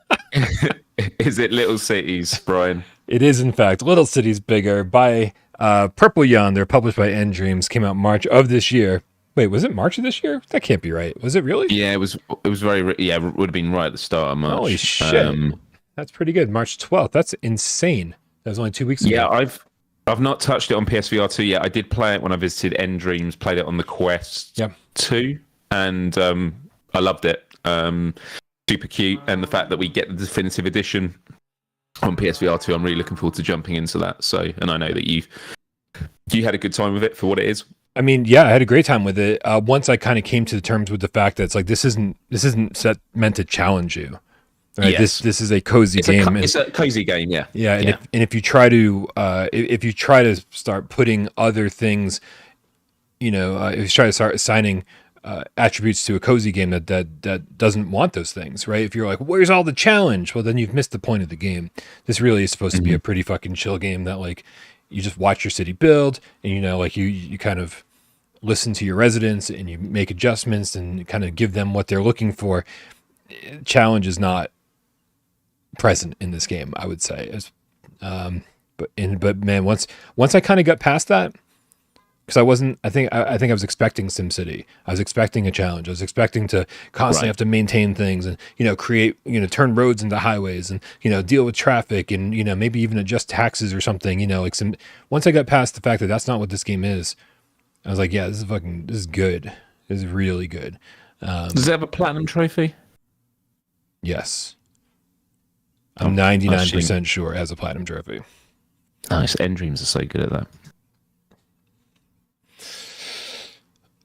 Is it Little Cities, Brian? It is, in fact. Little Cities Bigger by Purple Yonder, published by End Dreams, came out March of this year. Wait, was it March of this year? That can't be right. Was it really? Yeah, it was very, it would have been right at the start of March. Holy shit. That's pretty good. March 12th. That's insane. That was only 2 weeks ago. Yeah, I've not touched it on PSVR2 yet. I did play it when I visited End Dreams, played it on the Quest 2, and I loved it. Super cute, and the fact that we get the definitive edition on PSVR2, I'm really looking forward to jumping into that. So, and I know that you had a good time with it for what it is. I mean, yeah, I had a great time with it. Once I kind of came to the terms with the fact that it's like this isn't meant to challenge you. Right? Yes. This is a cozy game. It's a cozy game, yeah. Yeah, and if you try to start putting other things, if you try to start assigning attributes to a cozy game that doesn't want those things, right? If you're like, where's all the challenge? Well, then you've missed the point of the game. This really is supposed to be a pretty fucking chill game that like you just watch your city build, and you kind of listen to your residents and you make adjustments and kind of give them what they're looking for. Challenge is not present in this game, I would say. But man, once I kind of got past that, because I think I was expecting SimCity. I was expecting a challenge. I was expecting to constantly have to maintain things and create turn roads into highways and deal with traffic and maybe even adjust taxes or something. Once I got past the fact that that's not what this game is, I was like, yeah, this is good. This is really good. Does it have a platinum trophy? Yes. I'm 99% sure it has a platinum trophy. Nice. End Dreams are so good at that.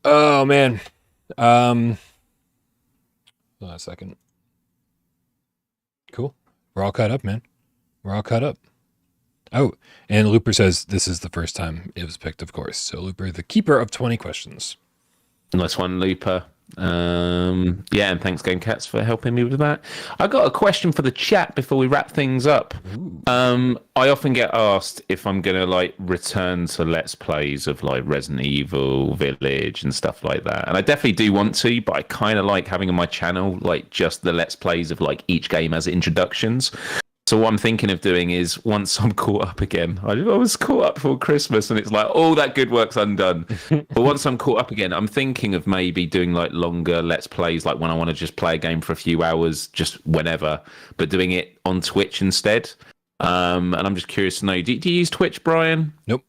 Oh, man. Hold on a second. Cool. We're all caught up, man. We're all caught up. Oh, and Looper says this is the first time it was picked, of course. So Looper, the keeper of 20 questions. Nice one, Looper. And thanks GameCats for helping me with that. I got a question for the chat before we wrap things up. I often get asked if I'm gonna return to Let's Plays of Resident Evil Village and stuff like that, and I definitely do want to, but I kind of like having on my channel just the Let's Plays of each game as introductions. So what I'm thinking of doing is, once I'm caught up again, I was caught up before Christmas and it's all that good work's undone. But once I'm caught up again, I'm thinking of maybe doing longer Let's Plays, when I want to just play a game for a few hours, just whenever, but doing it on Twitch instead. And I'm just curious to know, do you use Twitch, Brian? Nope.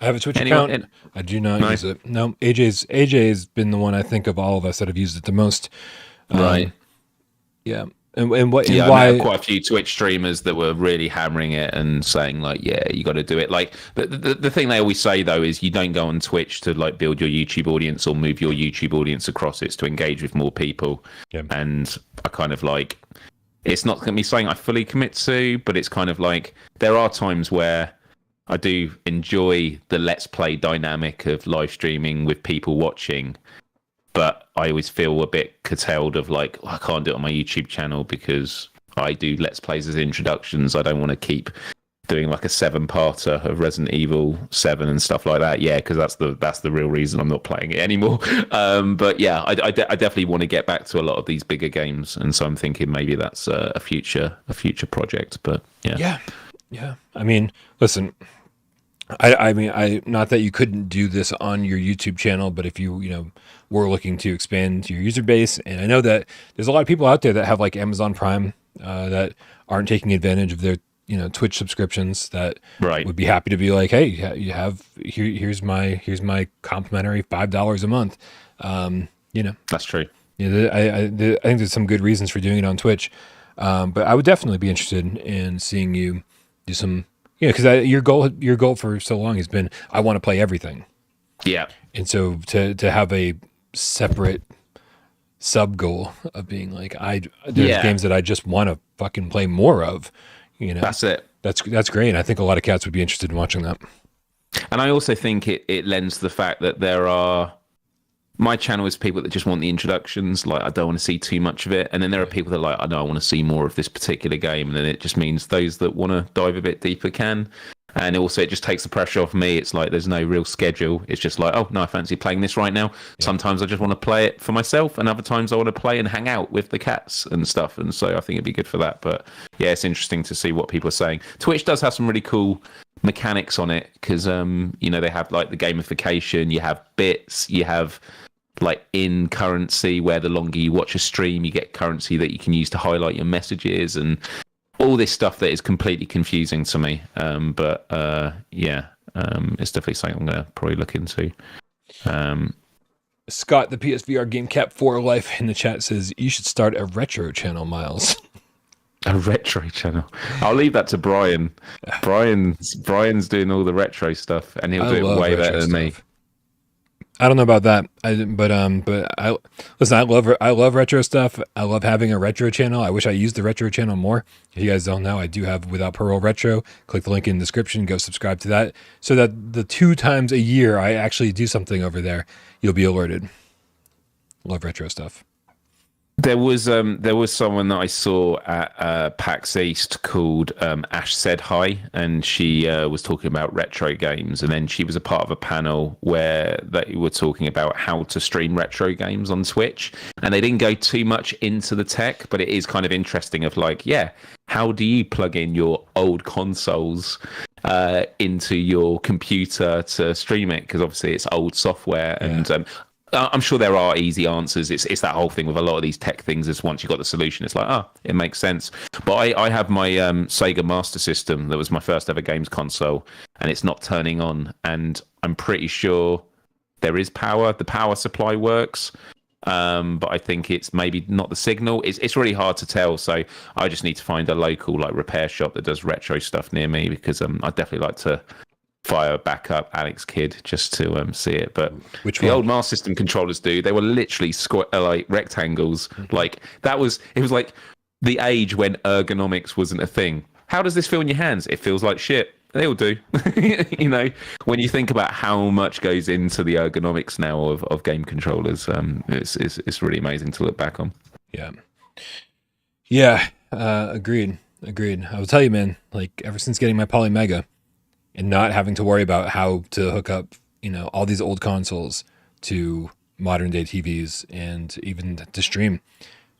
I have a Twitch account. I do not use it. No, AJ has been the one I think of all of us that have used it the most. Right. Yeah. And why? I met quite a few Twitch streamers that were really hammering it and saying you got to do it. The thing they always say though is you don't go on Twitch to build your YouTube audience or move your YouTube audience across. It's to engage with more people. Yeah. And I kind of it's not going to be something I fully commit to, but it's kind of there are times where I do enjoy the Let's Play dynamic of live streaming with people watching. But I always feel a bit curtailed of I can't do it on my YouTube channel because I do Let's Plays as introductions. I don't want to keep doing a 7-parter of Resident Evil 7 and stuff like that. Yeah, because that's the real reason I'm not playing it anymore. But yeah, I definitely want to get back to a lot of these bigger games, and so I'm thinking maybe that's a future project. But yeah. I mean, listen. I mean, not that you couldn't do this on your YouTube channel, but if you were looking to expand your user base, and I know that there's a lot of people out there that have Amazon Prime that aren't taking advantage of their Twitch subscriptions that would be happy to be hey, you have here's my complimentary $5 a month. That's true. I think there's some good reasons for doing it on Twitch, but I would definitely be interested in seeing you do some. Because your goal for so long has been, I want to play everything. Yeah. And so to have a separate sub goal of being there's games that I just want to fucking play more of. That's it. That's great. And I think a lot of cats would be interested in watching that. And I also think it lends to the fact that there are. My channel is people that just want the introductions. I don't want to see too much of it. And then there are people that I know I want to see more of this particular game. And then it just means those that want to dive a bit deeper can. And also it just takes the pressure off me. It's there's no real schedule. It's just oh, no, I fancy playing this right now. Yeah. Sometimes I just want to play it for myself. And other times I want to play and hang out with the cats and stuff. And so I think it'd be good for that. But yeah, it's interesting to see what people are saying. Twitch does have some really cool mechanics on it. Because, they have the gamification. You have bits. You have in currency where the longer you watch a stream, you get currency that you can use to highlight your messages and all this stuff that is completely confusing to me. But It's definitely something I'm going to probably look into. Scott, the PSVR game cap for life in the chat says you should start a retro channel, Miles. A retro channel. I'll leave that to Brian. Brian's doing all the retro stuff, and he'll do it way better than me. I don't know about that, but I listen. I love retro stuff. I love having a retro channel. I wish I used the retro channel more. If you guys don't know, I do have Without Parole Retro. Click the link in the description. Go subscribe to that, so that the 2 times a year I actually do something over there, you'll be alerted. Love retro stuff. There was someone that I saw at PAX East called Ash Said Hi, and she was talking about retro games, and then she was a part of a panel where they were talking about how to stream retro games on Twitch, and they didn't go too much into the tech, but it is kind of interesting of like, yeah, how do you plug in your old consoles into your computer to stream it? Because obviously it's old software, and I'm sure there are easy answers. It's that whole thing with a lot of these tech things is once you've got the solution, it's like, it makes sense. But I have my Sega Master System that was my first ever games console, and it's not turning on. And I'm pretty sure there is power. The power supply works. But I think it's maybe not the signal. It's really hard to tell. So I just need to find a local like repair shop that does retro stuff near me, because I'd definitely like to fire back up Alex Kidd just to see it. But the old Master System controllers, they were literally like rectangles. Like it was like the age when ergonomics wasn't a thing. How does this feel in your hands? It feels like shit. They all do. You know, when you think about how much goes into the ergonomics now of game controllers, it's really amazing to look back on. Yeah. Agreed. I will tell you, man, like ever since getting my Poly Mega and not having to worry about how to hook up, all these old consoles to modern day TVs and even to stream,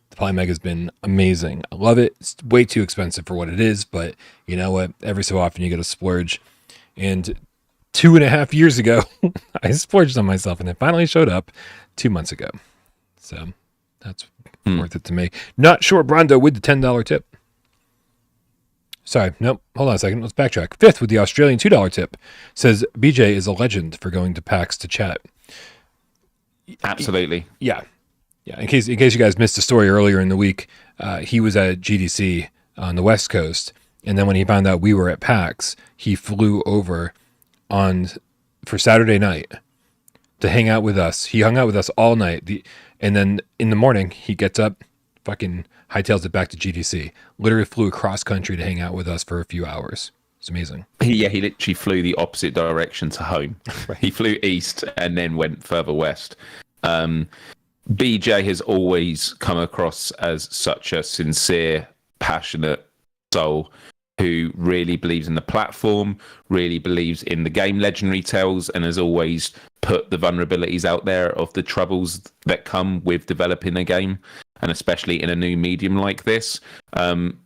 the Poly Mega has been amazing. I love it. It's way too expensive for what it is, but you know what? Every so often you get a splurge. And 2.5 years ago, I splurged on myself, and it finally showed up 2 months ago. So that's worth it to me. Not sure, Brando, with the $10 tip. Sorry, nope. Hold on a second. Let's backtrack. Fifth with the Australian $2 tip says BJ is a legend for going to PAX to chat. Absolutely. Yeah. In case you guys missed the story earlier in the week, he was at GDC on the West Coast, and then when he found out we were at PAX, he flew over for Saturday night to hang out with us. He hung out with us all night, and then in the morning he gets up, fucking hightails it back to GDC. Literally flew across country to hang out with us for a few hours. It's amazing. He literally flew the opposite direction to home. Right. He flew east and then went further west. BJ has always come across as such a sincere, passionate soul who really believes in the platform, really believes in the game Legend retells, and has always put the vulnerabilities out there of the troubles that come with developing a game, and especially in a new medium like this.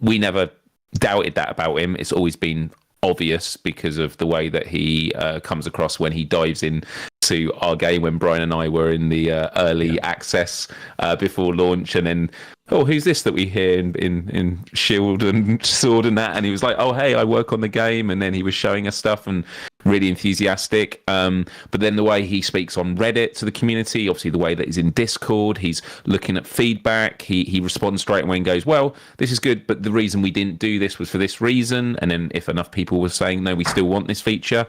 We never doubted that about him. It's always been obvious because of the way that he comes across when he dives in to our game, when Brian and I were in the early access before launch, and then who's this that we hear in Shield and Sword and that, and he was like, hey, I work on the game, and then he was showing us stuff and really enthusiastic. But then the way he speaks on Reddit to the community, obviously the way that he's in Discord, he's looking at feedback, he responds straight away and goes, well, this is good, but the reason we didn't do this was for this reason. And then if enough people were saying, no, we still want this feature,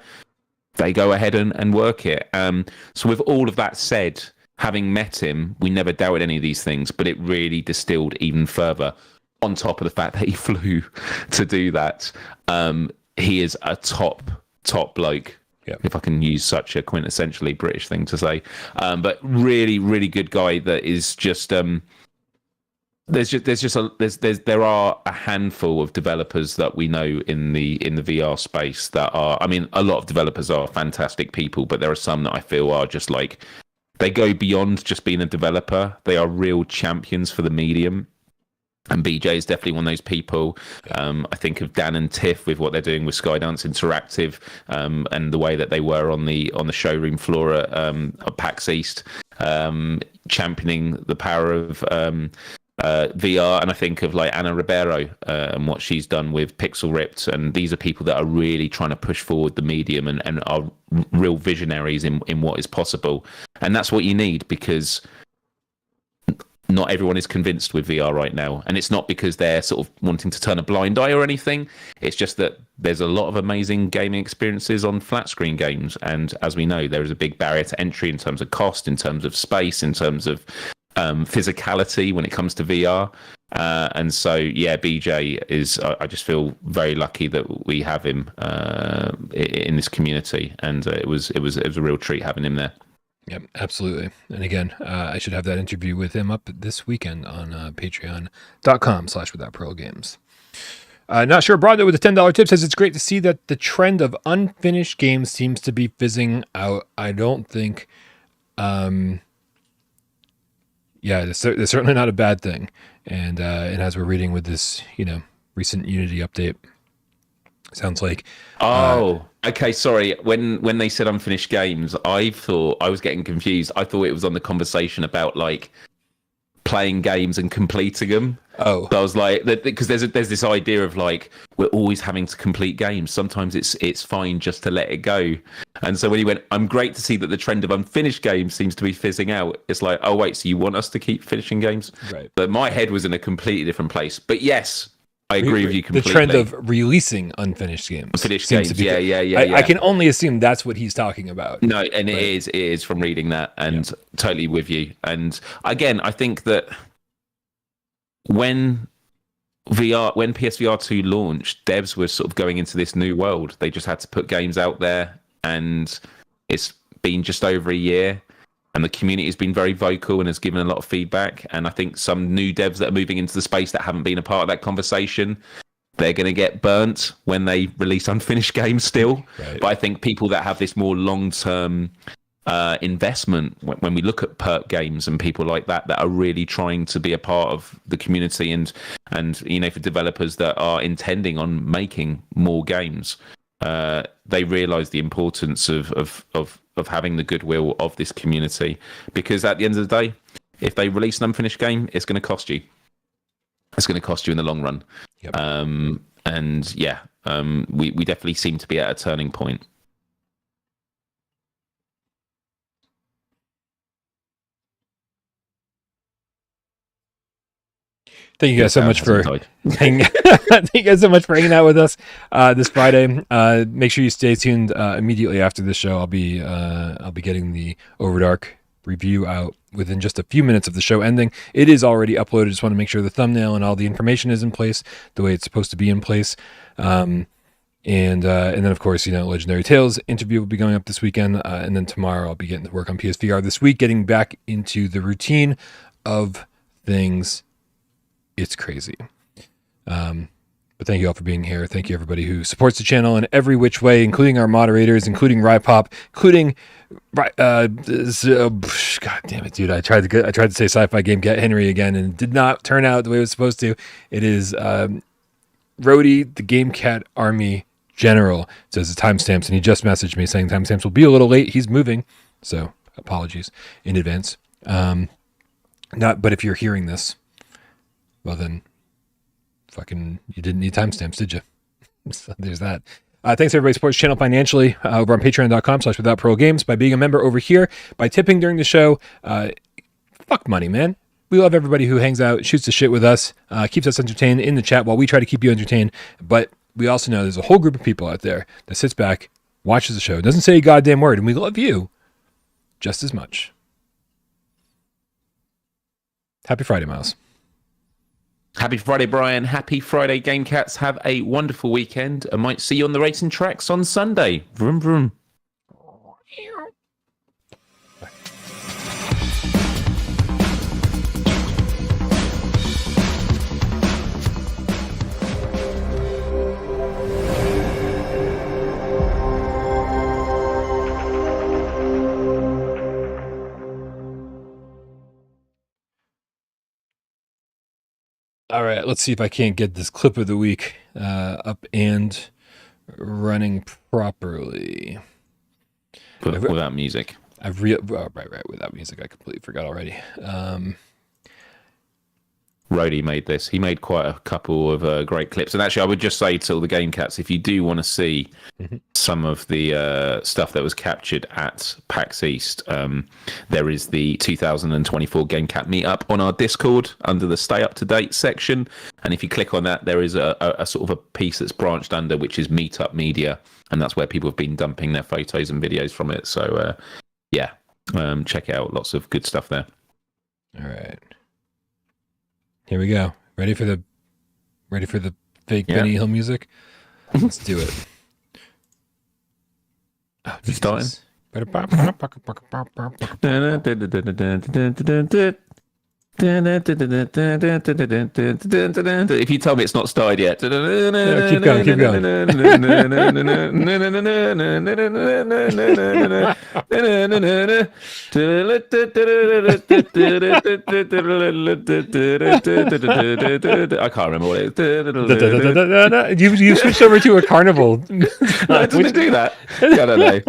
they go ahead and work it. So with all of that said, having met him, we never doubted any of these things, but it really distilled even further. On top of the fact that he flew to do that, he is a top bloke. Yeah. If I can use such a quintessentially British thing to say, but really, really good guy. That is just there are a handful of developers that we know in the VR space that are. I mean, a lot of developers are fantastic people, but there are some that I feel are just like, they go beyond just being a developer. They are real champions for the medium. And BJ is definitely one of those people. I think of Dan and Tiff with what they're doing with Skydance Interactive, and the way that they were on the showroom floor at PAX East, championing the power of VR, and I think of like Anna Ribeiro and what she's done with Pixel Ripped, and these are people that are really trying to push forward the medium and are real visionaries in what is possible, and that's what you need, because not everyone is convinced with VR right now, and it's not because they're sort of wanting to turn a blind eye or anything. It's just that there's a lot of amazing gaming experiences on flat screen games, and as we know, there is a big barrier to entry in terms of cost, in terms of space, in terms of physicality when it comes to VR. And so, yeah, BJ is. I just feel very lucky that we have him in this community, and it was a real treat having him there. Yep, absolutely. And again, I should have that interview with him up this weekend on patreon.com/withoutparole Not sure. Broad with a $10 tip says it's great to see that the trend of unfinished games seems to be fizzing out. I don't think, it's certainly not a bad thing. And as we're reading with this, recent Unity update, sounds like. Okay. Sorry. When they said unfinished games, I thought I was getting confused. I thought it was on the conversation about like playing games and completing them. Oh, so I was like, because there's this idea of like we're always having to complete games. Sometimes it's fine just to let it go. And so when he went, I'm great to see that the trend of unfinished games seems to be fizzing out. It's like, oh wait, so you want us to keep finishing games? Right. But my head was in a completely different place. But yes, I agree with you completely. The trend of releasing unfinished games. Unfinished games, yeah. I can only assume that's what he's talking about. No, and it is from reading that, and totally with you. And again, I think that when PSVR2 launched, devs were sort of going into this new world. They just had to put games out there, and it's been just over a year. And the community has been very vocal and has given a lot of feedback. And I think some new devs that are moving into the space that haven't been a part of that conversation, they're going to get burnt when they release unfinished games still. Right. But I think people that have this more long-term investment, when we look at perk games and people like that are really trying to be a part of the community, and for developers that are intending on making more games, they realize the importance of having the goodwill of this community, because at the end of the day, if they release an unfinished game, it's going to cost you. It's going to cost you in the long run. Yep. We definitely seem to be at a turning point. Thank you guys so much for hanging out with us this Friday. Make sure you stay tuned. Immediately after this show, I'll be getting the OVRDARK review out within just a few minutes of the show ending. It is already uploaded. Just want to make sure the thumbnail and all the information is in place the way it's supposed to be in place. And then of course, Legendary Tales interview will be going up this weekend. And then tomorrow I'll be getting to work on PSVR this week, getting back into the routine of things. It's crazy. But thank you all for being here. Thank you everybody who supports the channel in every which way, including our moderators, including Rypop, including God damn it, dude! I tried to say Sci-Fi Game Get Henry again, and it did not turn out the way it was supposed to. It is Rody, the Game Cat Army General. It says the timestamps, and he just messaged me saying timestamps will be a little late. He's moving, so apologies in advance. But if you're hearing this, well then, fucking, you didn't need timestamps, did you? So there's that. Thanks everybody who supports the channel financially over on patreon.com/withoutparole by being a member over here, by tipping during the show. Fuck money, man. We love everybody who hangs out, shoots the shit with us, keeps us entertained in the chat while we try to keep you entertained. But we also know there's a whole group of people out there that sits back, watches the show, doesn't say a goddamn word, and we love you just as much. Happy Friday, Miles. Happy Friday, Brian. Happy Friday, Game Cats. Have a wonderful weekend. I might see you on the racing tracks on Sunday. Vroom, vroom. All right, let's see if I can't get this clip of the week up and running properly. Without music. Right, without music. I completely forgot already. Rhodey made this. He made quite a couple of great clips. And actually, I would just say to all the Game Cats, if you do want to see some of the stuff that was captured at PAX East, there is the 2024 Game Cat Meetup on our Discord under the Stay Up to Date section. And if you click on that, there is a sort of a piece that's branched under, which is Meetup Media. And that's where people have been dumping their photos and videos from it. So, check it out. Lots of good stuff there. All right. Here we go. Ready for the fake Benny Hill music? Let's do it. Oh, it's starting. If you tell me it's not started yet, keep going. I can't remember what it is. You switched over to a carnival. I didn't do that. I don't know.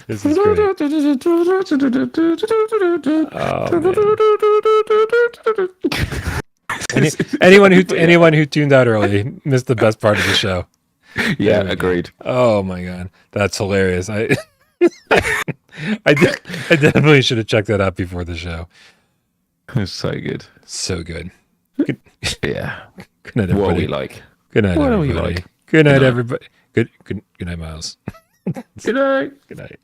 This is great. Anyone who tuned out early missed the best part of the show. Yeah, agreed. Oh my god, that's hilarious. I definitely should have checked that out before the show. It's so good. So good. Yeah. Good night, everybody. What are we like? Good night, everybody. Like? Good night, everybody. Good night, Miles. Good night. Good night.